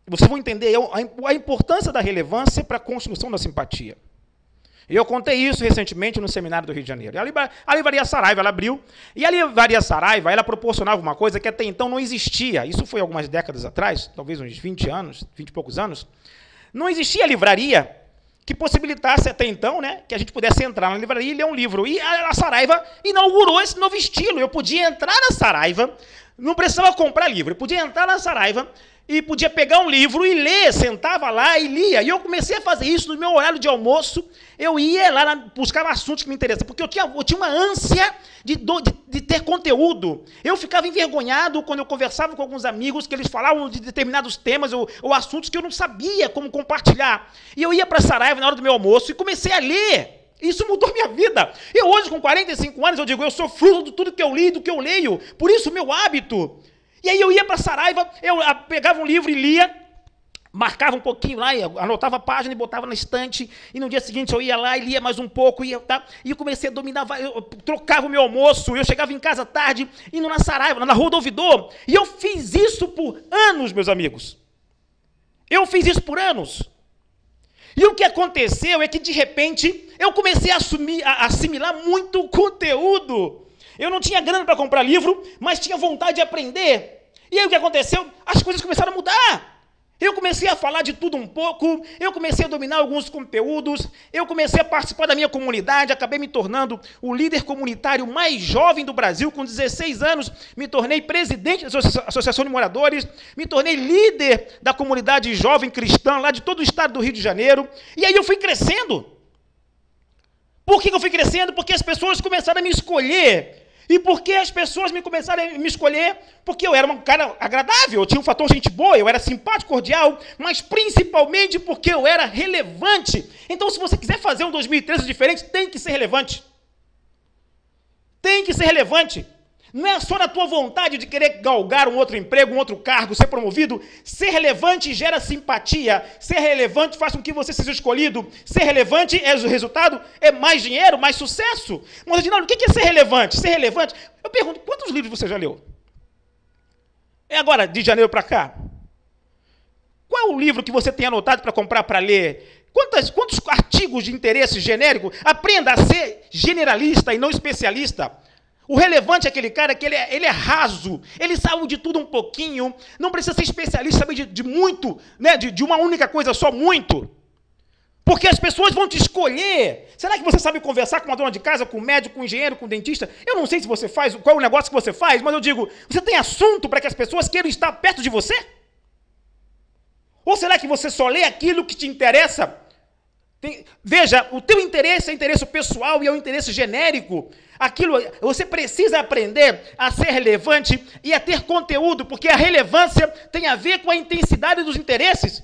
S1: Vocês vão entender a importância da relevância para a construção da simpatia. E eu contei isso recentemente no seminário do Rio de Janeiro. A livraria Saraiva, ela abriu, e a livraria Saraiva, ela proporcionava uma coisa que até então não existia. Isso foi algumas décadas atrás, talvez uns 20 anos, 20 e poucos anos. Não existia livraria que possibilitasse até então, né, que a gente pudesse entrar na livraria e ler um livro. E a Saraiva inaugurou esse novo estilo. Eu podia entrar na Saraiva, não precisava comprar livro, eu podia entrar na Saraiva e podia pegar um livro e ler, sentava lá e lia. E eu comecei a fazer isso no meu horário de almoço. Eu ia lá buscar assuntos que me interessam, porque eu tinha uma ânsia de ter conteúdo. Eu ficava envergonhado quando eu conversava com alguns amigos que eles falavam de determinados temas ou assuntos que eu não sabia como compartilhar. E eu ia para a Saraiva na hora do meu almoço e comecei a ler. Isso mudou minha vida. Eu hoje, com 45 anos, eu digo, eu sou fruto de tudo que eu li, do que eu leio. Por isso, o meu hábito. E aí eu ia para a Saraiva, eu pegava um livro e lia, marcava um pouquinho lá, anotava a página e botava na estante, e no dia seguinte eu ia lá e lia mais um pouco, e eu comecei a dominar, eu trocava o meu almoço, eu chegava em casa tarde, indo na Saraiva, na Rua do Ouvidor, e eu fiz isso por anos, meus amigos. Eu fiz isso por anos. E o que aconteceu é que, de repente, eu comecei a assimilar muito conteúdo. Eu não tinha grana para comprar livro, mas tinha vontade de aprender. E aí o que aconteceu? As coisas começaram a mudar. Eu comecei a falar de tudo um pouco, eu comecei a dominar alguns conteúdos, eu comecei a participar da minha comunidade, acabei me tornando o líder comunitário mais jovem do Brasil, com 16 anos, me tornei presidente da Associação de Moradores, me tornei líder da comunidade jovem cristã, lá de todo o estado do Rio de Janeiro, e aí eu fui crescendo. Por que eu fui crescendo? Porque as pessoas começaram a me escolher. E por que as pessoas começaram a me escolher? Porque eu era um cara agradável, eu tinha um fator gente boa, eu era simpático, cordial, mas principalmente porque eu era relevante. Então, se você quiser fazer um 2013 diferente, tem que ser relevante. Tem que ser relevante. Não é só na tua vontade de querer galgar um outro emprego, um outro cargo, ser promovido. Ser relevante gera simpatia. Ser relevante faz com que você seja escolhido. Ser relevante, o resultado é mais dinheiro, mais sucesso. Mas, Adinaldo, o que é ser relevante? Ser relevante, eu pergunto, quantos livros você já leu? É agora, de janeiro para cá? Qual é o livro que você tem anotado para comprar, para ler? Quantos artigos de interesse genérico? Aprenda a ser generalista e não especialista. O relevante é aquele cara que ele é raso, ele sabe de tudo um pouquinho, não precisa ser especialista, saber de muito, né, de uma única coisa só, muito. Porque as pessoas vão te escolher. Será que você sabe conversar com uma dona de casa, com um médico, com um engenheiro, com um dentista? Eu não sei se você faz, qual é o negócio que você faz, mas eu digo, você tem assunto para que as pessoas queiram estar perto de você? Ou será que você só lê aquilo que te interessa? Veja, o teu interesse é interesse pessoal e é um interesse genérico. Você precisa aprender a ser relevante e a ter conteúdo, porque a relevância tem a ver com a intensidade dos interesses,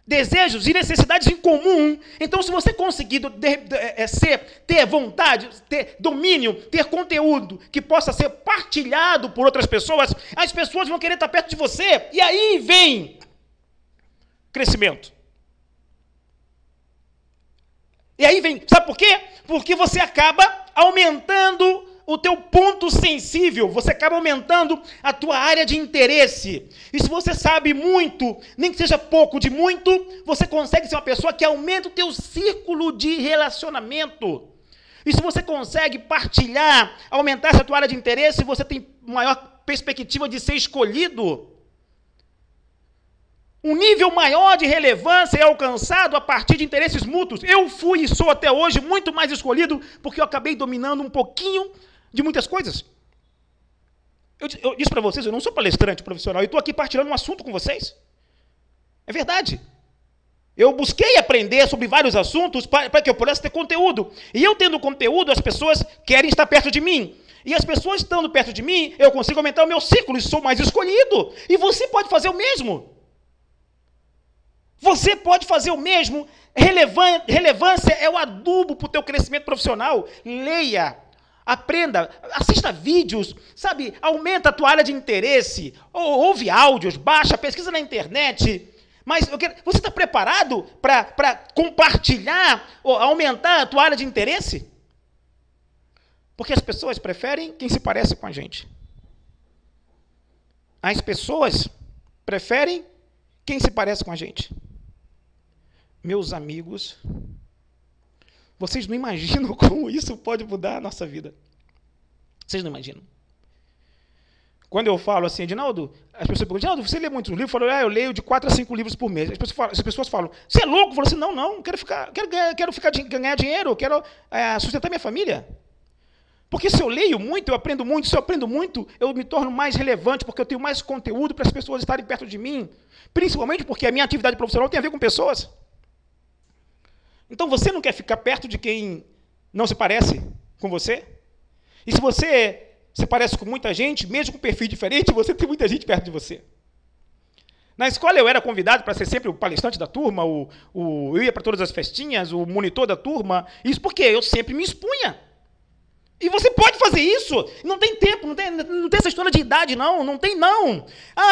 S1: desejos e necessidades em comum. Então, se você conseguir ter vontade, ter domínio, ter conteúdo que possa ser partilhado por outras pessoas, as pessoas vão querer estar perto de você. E aí vem crescimento. E aí vem, sabe por quê? Porque você acaba aumentando o teu ponto sensível, você acaba aumentando a tua área de interesse. E se você sabe muito, nem que seja pouco de muito, você consegue ser uma pessoa que aumenta o teu círculo de relacionamento. E se você consegue partilhar, aumentar essa tua área de interesse, você tem maior perspectiva de ser escolhido. Um nível maior de relevância é alcançado a partir de interesses mútuos. Eu fui e sou até hoje muito mais escolhido porque eu acabei dominando um pouquinho de muitas coisas. Eu disse para vocês, eu não sou palestrante profissional, eu estou aqui partilhando um assunto com vocês. É verdade. Eu busquei aprender sobre vários assuntos para que eu pudesse ter conteúdo. E eu tendo conteúdo, as pessoas querem estar perto de mim. E as pessoas estando perto de mim, eu consigo aumentar o meu círculo e sou mais escolhido. E você pode fazer o mesmo. Você pode fazer o mesmo. Relevância é o adubo para o teu crescimento profissional. Leia, aprenda, assista vídeos, sabe? Aumenta a tua área de interesse. Ouve áudios, baixa, pesquisa na internet. Mas você está preparado para compartilhar, ou aumentar a tua área de interesse? Porque as pessoas preferem quem se parece com a gente. As pessoas preferem quem se parece com a gente. Meus amigos, vocês não imaginam como isso pode mudar a nossa vida. Vocês não imaginam. Quando eu falo assim, Edinaldo, as pessoas perguntam, Edinaldo, você lê muitos livros? Eu falo, eu leio de 4 a 5 livros por mês. As pessoas falam, você é louco? Eu falo assim, não, quero ganhar dinheiro, quero sustentar minha família. Porque se eu leio muito, eu aprendo muito, se eu aprendo muito, eu me torno mais relevante, porque eu tenho mais conteúdo para as pessoas estarem perto de mim. Principalmente porque a minha atividade profissional tem a ver com pessoas. Então você não quer ficar perto de quem não se parece com você? E se você se parece com muita gente, mesmo com perfil diferente, você tem muita gente perto de você. Na escola eu era convidado para ser sempre o palestrante da turma, eu ia para todas as festinhas, o monitor da turma, isso porque eu sempre me expunha. E você pode fazer isso. Não tem tempo, não tem essa história de idade, não tem, não.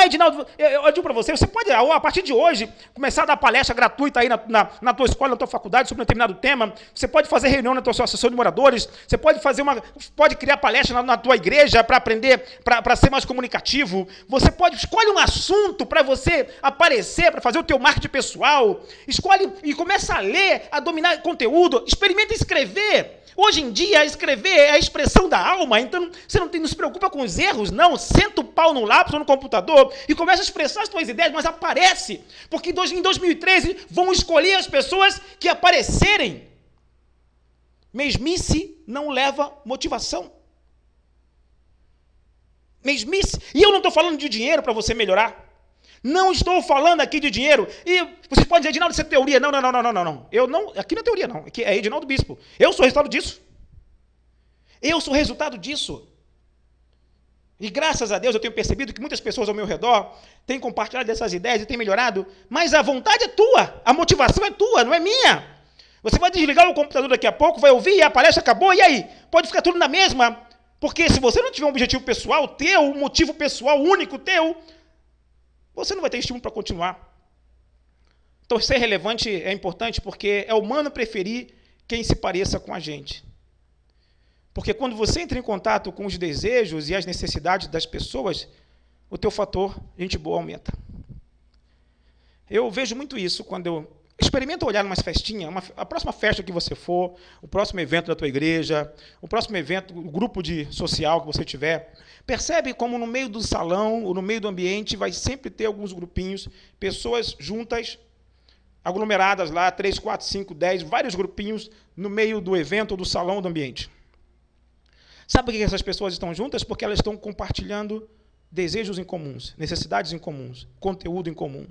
S1: Edinaldo, eu digo para você, você pode, a partir de hoje, começar a dar palestra gratuita aí na tua escola, na tua faculdade, sobre um determinado tema. Você pode fazer reunião na tua associação de moradores. Você pode pode criar palestra na tua igreja para aprender, para ser mais comunicativo. Você escolhe um assunto para você aparecer, para fazer o teu marketing pessoal. Escolhe e começa a ler, a dominar conteúdo. Experimenta escrever. Hoje em dia, escrever é a expressão da alma, então você não se preocupa com os erros, não. Senta o pau no lápis ou no computador e começa a expressar as tuas ideias, mas aparece. Porque em 2013 vão escolher as pessoas que aparecerem. Mesmice não leva motivação. Mesmice. E eu não estou falando de dinheiro para você melhorar. Não estou falando aqui de dinheiro. E vocês podem dizer, Edinaldo, isso é teoria. Não. Eu não. Aqui não é teoria, não. Aqui é Edinaldo Bispo. Eu sou resultado disso. Eu sou resultado disso. E graças a Deus eu tenho percebido que muitas pessoas ao meu redor têm compartilhado dessas ideias e têm melhorado. Mas a vontade é tua. A motivação é tua, não é minha. Você vai desligar o computador daqui a pouco, vai ouvir, a palestra acabou, e aí? Pode ficar tudo na mesma. Porque se você não tiver um objetivo pessoal teu, um motivo pessoal único teu, você não vai ter estímulo para continuar. Então, ser relevante é importante porque é humano preferir quem se pareça com a gente. Porque quando você entra em contato com os desejos e as necessidades das pessoas, o teu fator gente boa aumenta. Eu vejo muito isso quando Experimenta olhar numa festinha, a próxima festa que você for, o próximo evento da tua igreja, o próximo evento, o grupo social que você tiver. Percebe como no meio do salão, ou no meio do ambiente, vai sempre ter alguns grupinhos, pessoas juntas, aglomeradas lá, 3, 4, 5, 10, vários grupinhos no meio do evento, ou do salão, ou do ambiente. Sabe por que essas pessoas estão juntas? Porque elas estão compartilhando desejos em comuns, necessidades em comuns, conteúdo em comum.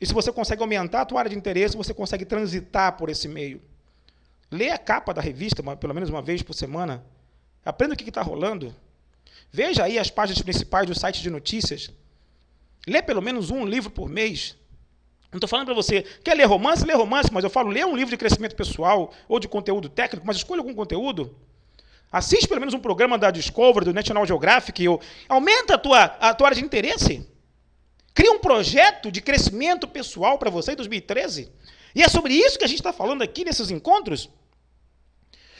S1: E se você consegue aumentar a tua área de interesse, você consegue transitar por esse meio. Lê a capa da revista, pelo menos uma vez por semana. Aprenda o que está rolando. Veja aí as páginas principais dos sites de notícias. Lê pelo menos um livro por mês. Não estou falando para você, quer ler romance? Lê romance, mas eu falo, lê um livro de crescimento pessoal ou de conteúdo técnico, mas escolha algum conteúdo. Assiste pelo menos um programa da Discovery, do National Geographic, ou aumenta a tua área de interesse. Cria um projeto de crescimento pessoal para você em 2013. E é sobre isso que a gente está falando aqui nesses encontros.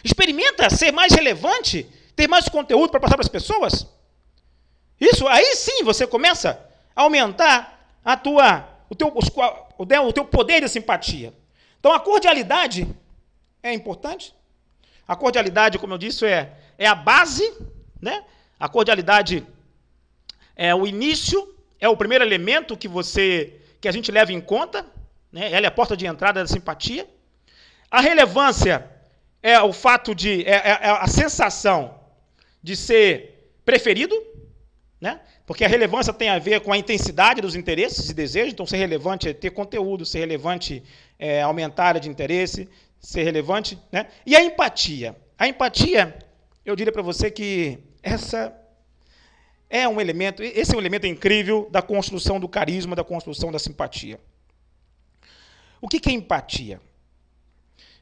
S1: Experimenta ser mais relevante, ter mais conteúdo para passar para as pessoas. Isso, aí sim você começa a aumentar o teu poder de simpatia. Então a cordialidade é importante. A cordialidade, como eu disse, é a base, né? A cordialidade é o início, é o primeiro elemento que a gente leva em conta, né? Ela é a porta de entrada da simpatia. A relevância é o fato é a sensação de ser preferido, né? Porque a relevância tem a ver com a intensidade dos interesses e desejos. Então, ser relevante é ter conteúdo, ser relevante é aumentar a área de interesse, ser relevante, né? E a empatia. A empatia, eu diria para você que esse é um elemento incrível da construção do carisma, da construção da simpatia. O que é empatia?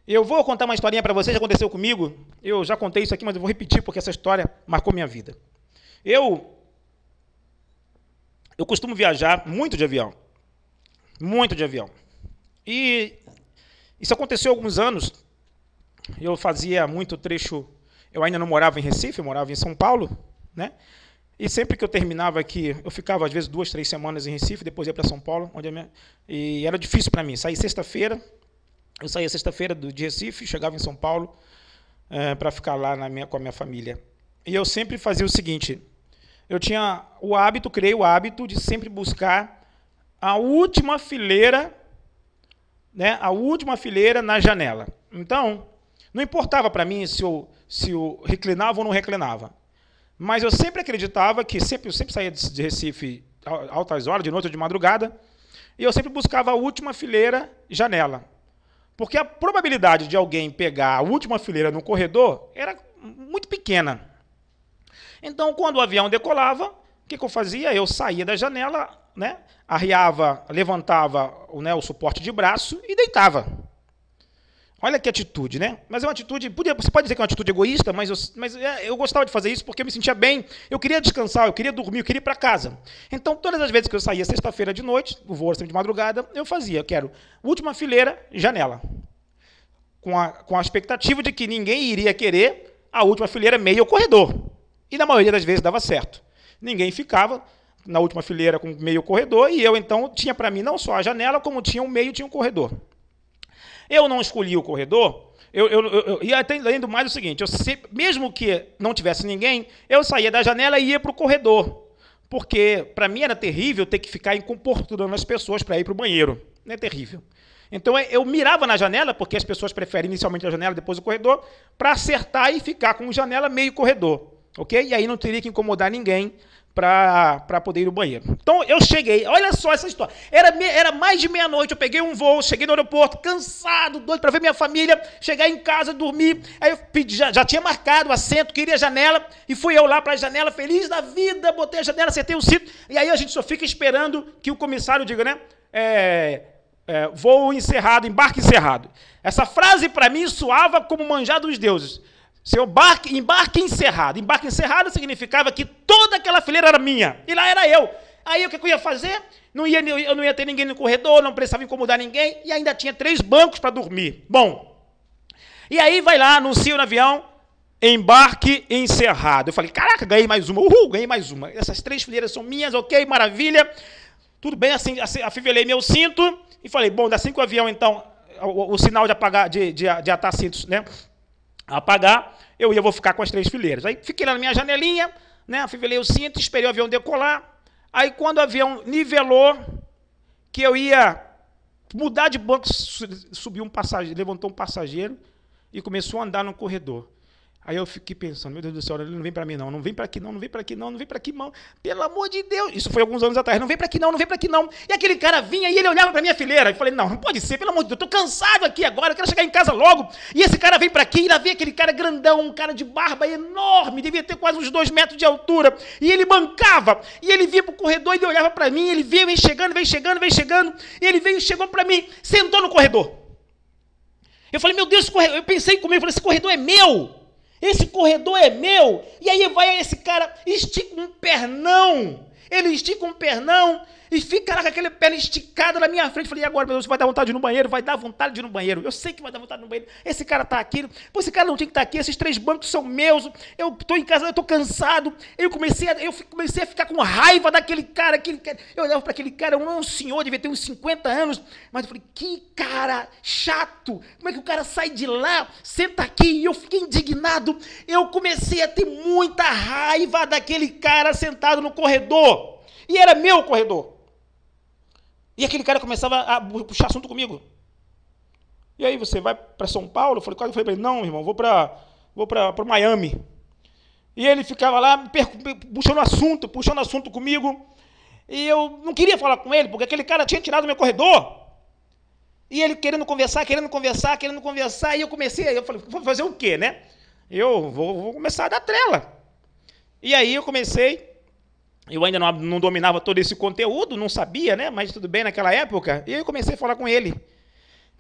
S1: Eu vou contar uma historinha para vocês, já aconteceu comigo. Eu já contei isso aqui, mas eu vou repetir porque essa história marcou minha vida. Eu costumo viajar muito de avião. Muito de avião. E isso aconteceu há alguns anos. Eu fazia muito trecho. Eu ainda não morava em Recife, eu morava em São Paulo, né? E sempre que eu terminava aqui, eu ficava às vezes 2, 3 semanas em Recife, depois ia para São Paulo, e era difícil para mim. Eu saía sexta-feira de Recife, chegava em São Paulo para ficar lá com a minha família. E eu sempre fazia o seguinte: eu criei o hábito de sempre buscar a última fileira, né, a última fileira na janela. Então, não importava para mim se eu reclinava ou não reclinava. Mas eu sempre acreditava que eu sempre saía de Recife altas horas, de noite ou de madrugada, e eu sempre buscava a última fileira janela. Porque a probabilidade de alguém pegar a última fileira no corredor era muito pequena. Então, quando o avião decolava, o que eu fazia? Eu saía da janela, né, levantava o suporte de braço e deitava. Olha que atitude, né? Mas é uma atitude, você pode dizer que é uma atitude egoísta, mas eu gostava de fazer isso porque eu me sentia bem, eu queria descansar, eu queria dormir, eu queria ir para casa. Então, todas as vezes que eu saía sexta-feira de noite, o voo era sempre de madrugada, eu quero última fileira, janela. Com a expectativa de que ninguém iria querer a última fileira, meio corredor. E na maioria das vezes dava certo. Ninguém ficava na última fileira com meio corredor, e eu, então, tinha para mim não só a janela, como tinha um meio, tinha um corredor. Eu não escolhi o corredor, e até além do mais o seguinte, mesmo que não tivesse ninguém, eu saía da janela e ia para o corredor, porque para mim era terrível ter que ficar importunando as pessoas para ir para o banheiro. É terrível. Então eu mirava na janela, porque as pessoas preferem inicialmente a janela, depois o corredor, para acertar e ficar com janela meio corredor. Ok? E aí não teria que incomodar ninguém para poder ir no banheiro. Então, eu cheguei, olha só essa história, era mais de meia-noite, eu peguei um voo, cheguei no aeroporto, cansado, doido para ver minha família, chegar em casa, dormir, aí eu já tinha marcado o assento, queria a janela, e fui eu lá para a janela, feliz da vida, botei a janela, acertei o cinto, e aí a gente só fica esperando que o comissário diga, né, voo encerrado, embarque encerrado. Essa frase, para mim, soava como manjar dos deuses. Seu embarque encerrado. Embarque encerrado significava que toda aquela fileira era minha. E lá era eu. Aí o que eu ia fazer? Eu não ia ter ninguém no corredor, não precisava incomodar ninguém, e ainda tinha 3 bancos para dormir. Bom, e aí vai lá, anuncia no avião, embarque encerrado. Eu falei, caraca, ganhei mais uma. Uhul, ganhei mais uma. Essas 3 fileiras são minhas, ok, maravilha. Tudo bem, assim, afivelei meu cinto e falei, bom, assim que o avião, então, o sinal de apagar, de atar cintos, né, apagar, vou ficar com as 3 fileiras. Aí fiquei lá na minha janelinha, né, afivelei o cinto, esperei o avião decolar. Aí quando o avião nivelou, que eu ia mudar de banco, subiu um passageiro, levantou um passageiro e começou a andar no corredor. Aí eu fiquei pensando, meu Deus do céu, ele não vem para mim não, não vem para aqui não, não vem para aqui não, não vem para aqui não, pelo amor de Deus. Isso foi alguns anos atrás, não vem para aqui não, não vem para aqui não. E aquele cara vinha e ele olhava para minha fileira. Eu falei, não pode ser, pelo amor de Deus, eu estou cansado aqui agora, eu quero chegar em casa logo. E esse cara vem para aqui e lá vem aquele cara grandão, um cara de barba enorme, devia ter quase uns 2 metros de altura. E ele mancava, e ele vinha para o corredor e ele olhava para mim, ele veio, vem chegando, e ele veio e chegou para mim, sentou no corredor. Eu falei, meu Deus, eu pensei comigo, eu falei, esse corredor é meu. Esse corredor é meu. E aí vai esse cara, estica um pernão. Ele estica um pernão e fica lá com aquele perna esticado na minha frente. Falei, e agora, meu Deus, vai dar vontade de ir no banheiro? Vai dar vontade de ir no banheiro. Eu sei que vai dar vontade de ir no banheiro. Esse cara está aqui. Pô, esse cara não tinha que estar aqui. Esses 3 bancos são meus. Eu estou em casa, eu estou cansado. Eu comecei a ficar com raiva daquele cara. Eu olhava para aquele cara, um senhor, devia ter uns 50 anos. Mas eu falei, que cara chato. Como é que o cara sai de lá, senta aqui? E eu fiquei indignado. Eu comecei a ter muita raiva daquele cara sentado no corredor. E era meu corredor. E aquele cara começava a puxar assunto comigo. E aí, você vai para São Paulo? Eu falei para ele, não, irmão, vou para Miami. E ele ficava lá puxando assunto comigo. E eu não queria falar com ele, porque aquele cara tinha tirado o meu corredor. E ele querendo conversar. E eu falei, vou fazer o quê, né? Eu vou começar a dar trela. E aí eu comecei. Eu ainda não dominava todo esse conteúdo, não sabia, né? Mas tudo bem naquela época. E eu comecei a falar com ele.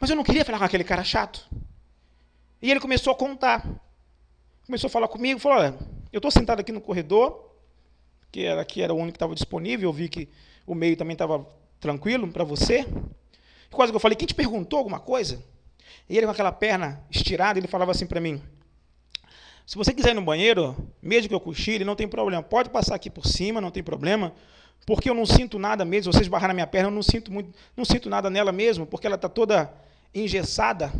S1: Mas eu não queria falar com aquele cara chato. E ele começou a contar. Começou a falar comigo, falou, olha, eu estou sentado aqui no corredor, que era o único que estava disponível, eu vi que o meio também estava tranquilo para você. E quase que eu falei, quem te perguntou alguma coisa? E ele com aquela perna estirada, ele falava assim para mim, se você quiser ir no banheiro, mesmo que eu cochile, não tem problema. Pode passar aqui por cima, não tem problema, porque eu não sinto nada mesmo. Se você esbarrar na minha perna, eu não sinto nada nela mesmo, porque ela está toda engessada.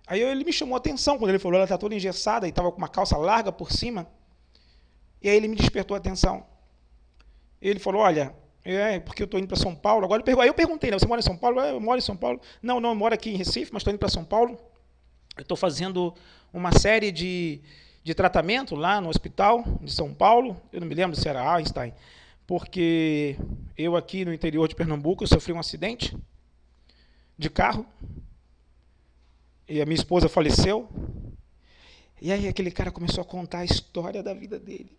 S1: Aí ele me chamou a atenção quando ele falou, ela está toda engessada e estava com uma calça larga por cima. E aí ele me despertou a atenção. Ele falou, olha, porque eu estou indo para São Paulo. Agora eu perguntei, né, você mora em São Paulo? Eu moro em São Paulo. Não, eu moro aqui em Recife, mas estou indo para São Paulo. Eu estou fazendo uma série de tratamento lá no hospital de São Paulo. Eu não me lembro se era Einstein, porque eu aqui no interior de Pernambuco eu sofri um acidente de carro e a minha esposa faleceu. E aí aquele cara começou a contar a história da vida dele.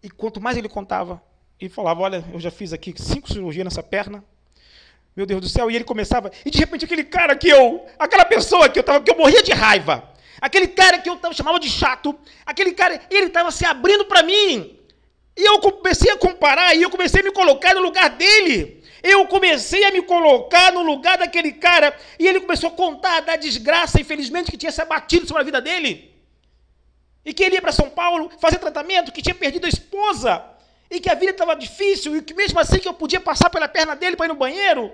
S1: E quanto mais ele contava, ele falava, olha, eu já fiz aqui 5 cirurgias nessa perna. Meu Deus do céu, e ele começava, e de repente aquela pessoa que eu morria de raiva, aquele cara que eu chamava de chato, aquele cara, ele estava se abrindo para mim, e eu comecei a comparar, e eu comecei a me colocar no lugar dele, eu comecei a me colocar no lugar daquele cara, e ele começou a contar da desgraça, infelizmente, que tinha se abatido sobre a vida dele, e que ele ia para São Paulo fazer tratamento, que tinha perdido a esposa, e que a vida estava difícil, e que mesmo assim que eu podia passar pela perna dele para ir no banheiro.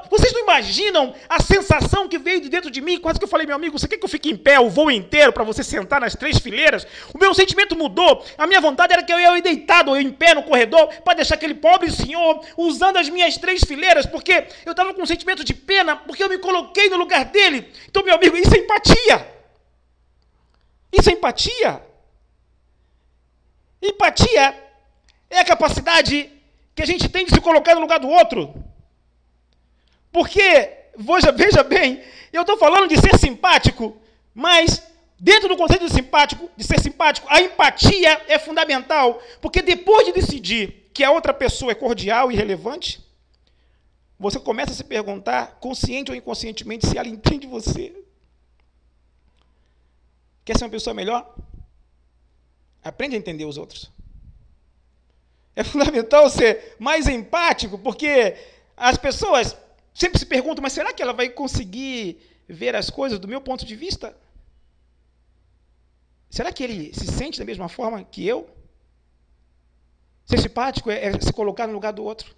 S1: Vocês não imaginam a sensação que veio de dentro de mim? Quase que eu falei, meu amigo, você quer que eu fique em pé o voo inteiro para você sentar nas 3 fileiras? O meu sentimento mudou. A minha vontade era que eu ia deitado em pé no corredor para deixar aquele pobre senhor usando as minhas 3 fileiras, porque eu estava com um sentimento de pena, porque eu me coloquei no lugar dele. Então, meu amigo, isso é empatia. Isso é empatia. Empatia é a capacidade que a gente tem de se colocar no lugar do outro. Porque, veja bem, eu estou falando de ser simpático, mas dentro do conceito de ser simpático, a empatia é fundamental, porque depois de decidir que a outra pessoa é cordial e relevante, você começa a se perguntar, consciente ou inconscientemente, se ela entende você. Quer ser uma pessoa melhor? Aprende a entender os outros. É fundamental ser mais empático, porque as pessoas sempre se perguntam, mas será que ela vai conseguir ver as coisas do meu ponto de vista? Será que ele se sente da mesma forma que eu? Ser simpático é se colocar no lugar do outro.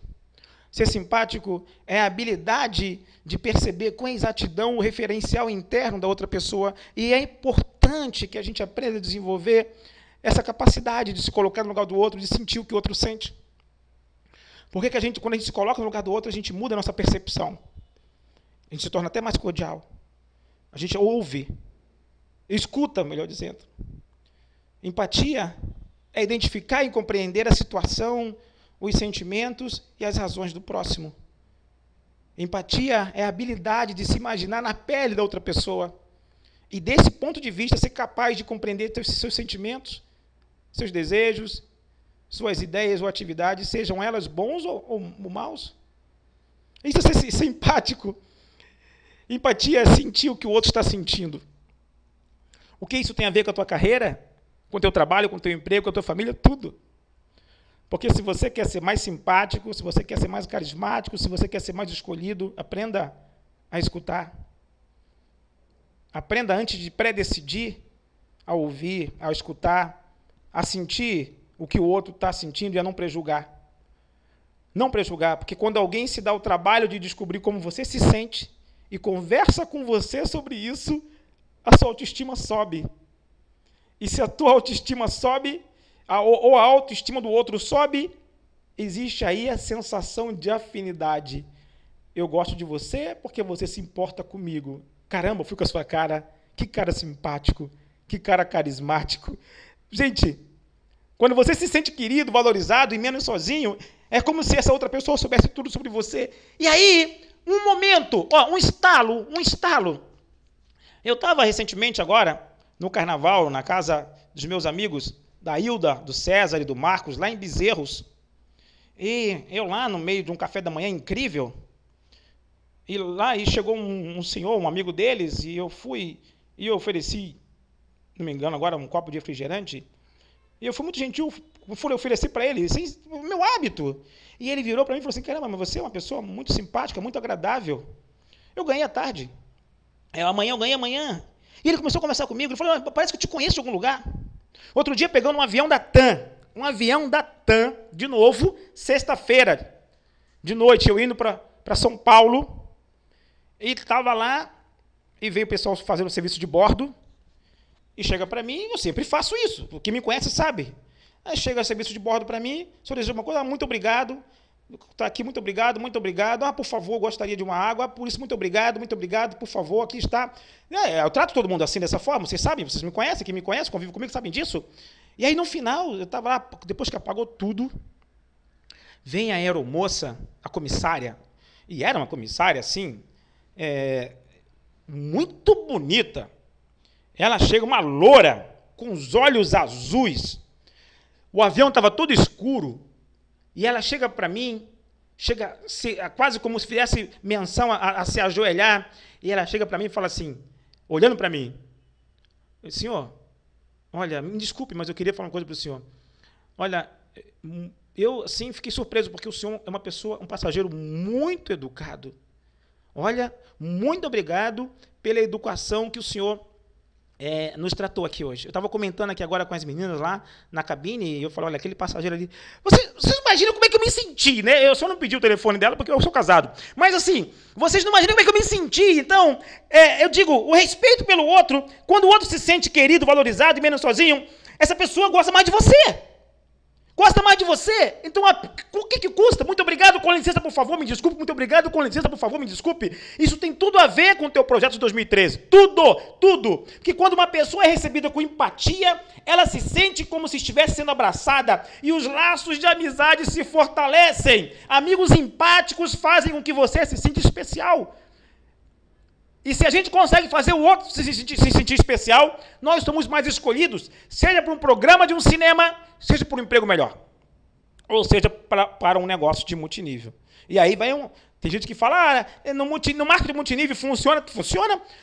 S1: Ser simpático é a habilidade de perceber com exatidão o referencial interno da outra pessoa. E é importante que a gente aprenda a desenvolver essa capacidade de se colocar no lugar do outro, de sentir o que o outro sente. Porque quando a gente se coloca no lugar do outro, a gente muda a nossa percepção. A gente se torna até mais cordial. A gente ouve, escuta, melhor dizendo. Empatia é identificar e compreender a situação, os sentimentos e as razões do próximo. Empatia é a habilidade de se imaginar na pele da outra pessoa. E, desse ponto de vista, ser capaz de compreender seus sentimentos, seus desejos, suas ideias ou atividades, sejam elas bons ou maus. Isso é ser empático. Empatia é sentir o que o outro está sentindo. O que isso tem a ver com a tua carreira, com o teu trabalho, com o teu emprego, com a tua família? Tudo. Porque se você quer ser mais simpático, se você quer ser mais carismático, se você quer ser mais escolhido, aprenda a escutar. Aprenda antes de pré-decidir a ouvir, a escutar, a sentir o que o outro está sentindo e a não prejulgar. Não prejulgar, porque quando alguém se dá o trabalho de descobrir como você se sente e conversa com você sobre isso, a sua autoestima sobe. E se a tua autoestima sobe, ou a autoestima do outro sobe, existe aí a sensação de afinidade. Eu gosto de você porque você se importa comigo. Caramba, eu fui com a sua cara. Que cara simpático. Que cara carismático. Gente, quando você se sente querido, valorizado e menos sozinho, é como se essa outra pessoa soubesse tudo sobre você. E aí, um momento, um estalo. Eu estava recentemente agora, no carnaval, na casa dos meus amigos, da Hilda, do César e do Marcos, lá em Bezerros. E eu lá no meio de um café da manhã incrível, e chegou um senhor, um amigo deles, e eu ofereci, não me engano agora, um copo de refrigerante, e eu fui muito gentil, fui oferecer para ele, sem o meu hábito. E ele virou para mim e falou assim, caramba, mas você é uma pessoa muito simpática, muito agradável. Eu ganhei à tarde. Amanhã eu ganhei amanhã. E ele começou a conversar comigo, ele falou, parece que eu te conheço de algum lugar. Outro dia, pegando um avião da TAM, de novo, sexta-feira, de noite, eu indo para São Paulo, e estava lá, e veio o pessoal fazendo o serviço de bordo, e chega para mim, eu sempre faço isso, quem me conhece sabe. Aí chega o serviço de bordo para mim, o senhor deseja uma coisa, muito obrigado, está aqui, muito obrigado, por favor, gostaria de uma água, por isso, muito obrigado, por favor, aqui está. Eu trato todo mundo assim, dessa forma, vocês sabem, vocês me conhecem, quem me conhece, convive comigo, sabem disso. E aí, no final, eu estava lá, depois que apagou tudo, vem a aeromoça, a comissária, e era uma comissária, assim, muito bonita. Ela chega, uma loura, com os olhos azuis, o avião estava todo escuro, e ela chega para mim, quase como se fizesse menção a se ajoelhar, e ela chega para mim e fala assim, olhando para mim, senhor, olha, me desculpe, mas eu queria falar uma coisa para o senhor. Olha, eu, assim, fiquei surpreso, porque o senhor é uma pessoa, um passageiro muito educado. Olha, muito obrigado pela educação que o senhor nos tratou aqui hoje. Eu estava comentando aqui agora com as meninas lá na cabine, e eu falei, olha, aquele passageiro ali... Vocês imaginam como é que eu me senti, né? Eu só não pedi o telefone dela porque eu sou casado. Mas, assim, vocês não imaginam como é que eu me senti. Então, eu digo, o respeito pelo outro, quando o outro se sente querido, valorizado e menos sozinho, essa pessoa gosta mais de você. Gosta mais de você? Então, o que custa? Muito obrigado, com licença, por favor, me desculpe. Muito obrigado, com licença, por favor, me desculpe. Isso tem tudo a ver com o teu projeto de 2013. Tudo. Porque quando uma pessoa é recebida com empatia, ela se sente como se estivesse sendo abraçada e os laços de amizade se fortalecem. Amigos empáticos fazem com que você se sinta especial. E se a gente consegue fazer o outro se sentir especial, nós somos mais escolhidos, seja para um programa de um cinema, seja por um emprego melhor, ou seja para um negócio de multinível. E aí tem gente que fala, no marketing multinível funciona,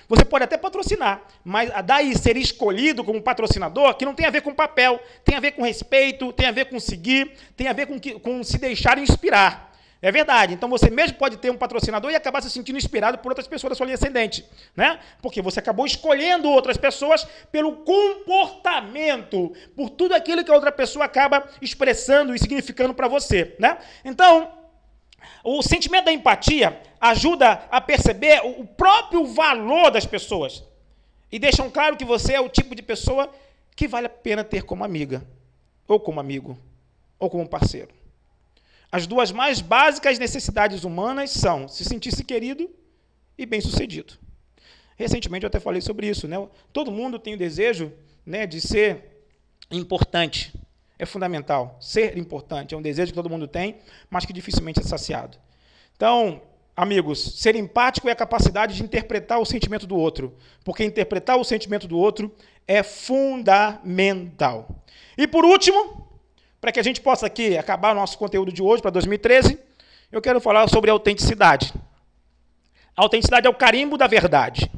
S1: você pode até patrocinar, mas daí ser escolhido como patrocinador, que não tem a ver com papel, tem a ver com respeito, tem a ver com seguir, tem a ver com se deixar inspirar. É verdade. Então você mesmo pode ter um patrocinador e acabar se sentindo inspirado por outras pessoas da sua linha ascendente, né? Porque você acabou escolhendo outras pessoas pelo comportamento, por tudo aquilo que a outra pessoa acaba expressando e significando para você, né? Então, o sentimento da empatia ajuda a perceber o próprio valor das pessoas e deixam claro que você é o tipo de pessoa que vale a pena ter como amiga, ou como amigo, ou como parceiro. As duas mais básicas necessidades humanas são se sentir-se querido e bem-sucedido. Recentemente eu até falei sobre isso, né? Todo mundo tem o desejo, né, de ser importante. É fundamental. Ser importante é um desejo que todo mundo tem, mas que dificilmente é saciado. Então, amigos, ser empático é a capacidade de interpretar o sentimento do outro, porque interpretar o sentimento do outro é fundamental. E por último, para que a gente possa aqui acabar o nosso conteúdo de hoje, para 2013, eu quero falar sobre autenticidade. A autenticidade é o carimbo da verdade.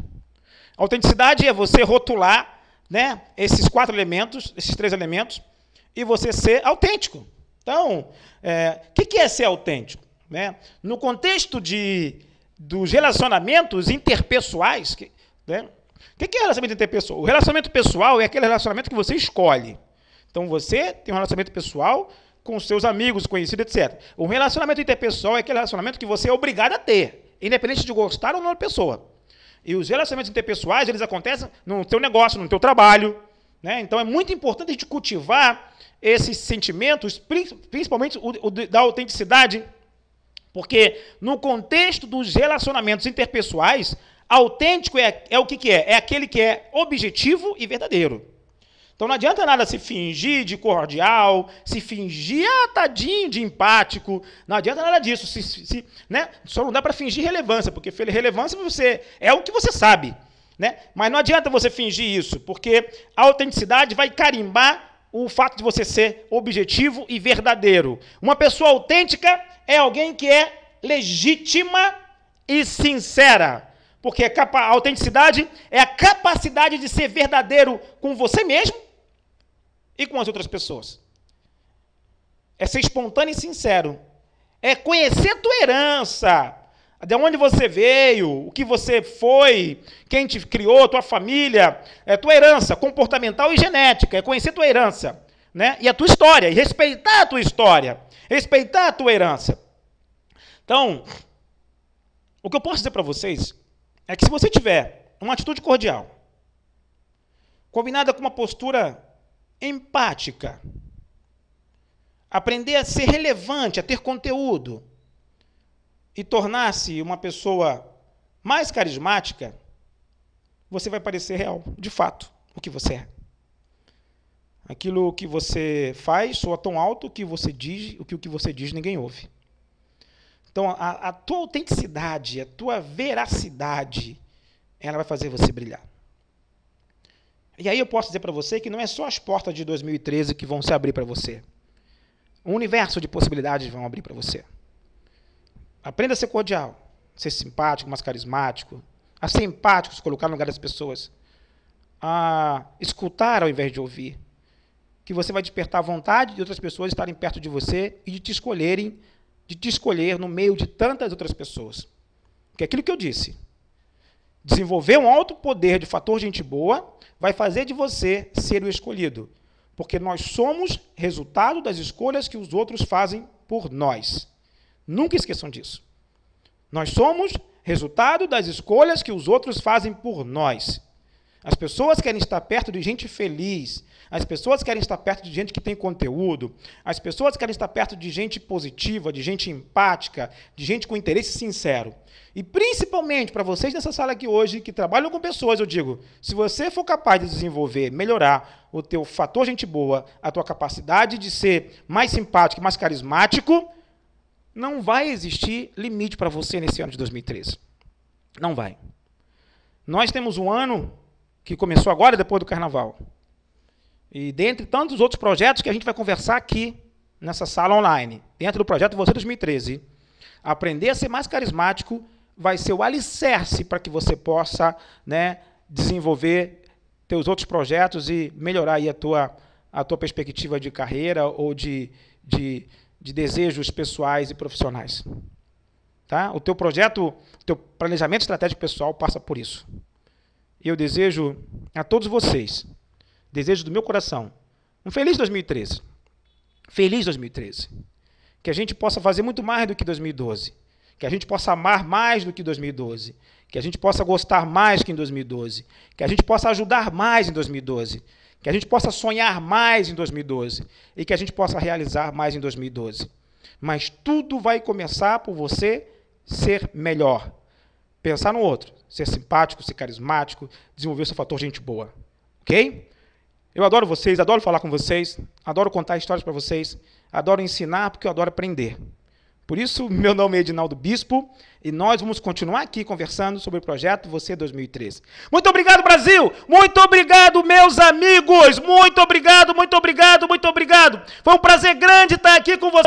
S1: A autenticidade é você rotular, né, esses 4 elementos, esses 3 elementos, e você ser autêntico. Então, o que é ser autêntico? Né? No contexto dos relacionamentos interpessoais, né? O que é relacionamento interpessoal? O relacionamento pessoal é aquele relacionamento que você escolhe. Então, você tem um relacionamento pessoal com os seus amigos, conhecidos, etc. O relacionamento interpessoal é aquele relacionamento que você é obrigado a ter, independente de gostar ou não da pessoa. E os relacionamentos interpessoais, eles acontecem no teu negócio, no teu trabalho, né? Então, é muito importante a gente cultivar esses sentimentos, principalmente o da autenticidade, porque no contexto dos relacionamentos interpessoais, autêntico é o que é? É aquele que é objetivo e verdadeiro. Então não adianta nada se fingir de cordial, se fingir tadinho de empático, não adianta nada disso. Né? Só não dá para fingir relevância, porque relevância é o que você sabe. Né? Mas não adianta você fingir isso, porque a autenticidade vai carimbar o fato de você ser objetivo e verdadeiro. Uma pessoa autêntica é alguém que é legítima e sincera. Porque a autenticidade é a capacidade de ser verdadeiro com você mesmo e com as outras pessoas. É ser espontâneo e sincero. É conhecer tua herança, de onde você veio, o que você foi, quem te criou, tua família, tua herança comportamental e genética, é conhecer tua herança, né? E a tua história, e respeitar a tua história, respeitar a tua herança. Então, o que eu posso dizer para vocês é que se você tiver uma atitude cordial, combinada com uma postura empática, aprender a ser relevante, a ter conteúdo, e tornar-se uma pessoa mais carismática, você vai parecer real, de fato, o que você é. Aquilo que você faz soa tão alto que você diz, o que você diz ninguém ouve. Então, a tua autenticidade, a tua veracidade, ela vai fazer você brilhar. E aí eu posso dizer para você que não é só as portas de 2013 que vão se abrir para você. Um universo de possibilidades vão abrir para você. Aprenda a ser cordial, a ser simpático, mais carismático, a ser empático, se colocar no lugar das pessoas, a escutar ao invés de ouvir, que você vai despertar a vontade de outras pessoas estarem perto de você e de te escolher no meio de tantas outras pessoas. Porque aquilo que eu disse, desenvolver um alto poder de fator gente boa vai fazer de você ser o escolhido, porque nós somos resultado das escolhas que os outros fazem por nós. Nunca esqueçam disso. Nós somos resultado das escolhas que os outros fazem por nós. As pessoas querem estar perto de gente feliz. As pessoas querem estar perto de gente que tem conteúdo. As pessoas querem estar perto de gente positiva, de gente empática, de gente com interesse sincero. E principalmente para vocês nessa sala aqui hoje, que trabalham com pessoas, eu digo, se você for capaz de desenvolver, melhorar o teu fator gente boa, a tua capacidade de ser mais simpático, mais carismático, não vai existir limite para você nesse ano de 2013. Não vai. Nós temos um ano que começou agora, depois do Carnaval. E dentre tantos outros projetos que a gente vai conversar aqui, nessa sala online, dentro do projeto Você 2013, aprender a ser mais carismático vai ser o alicerce para que você possa, né, desenvolver teus outros projetos e melhorar aí a tua perspectiva de carreira ou de de desejos pessoais e profissionais. Tá? O teu projeto, o teu planejamento estratégico pessoal passa por isso. Eu desejo a todos vocês, desejo do meu coração, um feliz 2013. Feliz 2013. Que a gente possa fazer muito mais do que 2012. Que a gente possa amar mais do que 2012. Que a gente possa gostar mais que em 2012. Que a gente possa ajudar mais em 2012. Que a gente possa sonhar mais em 2012. E que a gente possa realizar mais em 2012. Mas tudo vai começar por você ser melhor. Pensar no outro. Ser simpático, ser carismático, desenvolver seu fator gente boa. Ok? Eu adoro vocês, adoro falar com vocês, adoro contar histórias para vocês, adoro ensinar porque eu adoro aprender. Por isso, meu nome é Edinaldo Bispo e nós vamos continuar aqui conversando sobre o projeto Você 2013. Muito obrigado, Brasil! Muito obrigado, meus amigos! Muito obrigado, muito obrigado, muito obrigado! Foi um prazer grande estar aqui com vocês.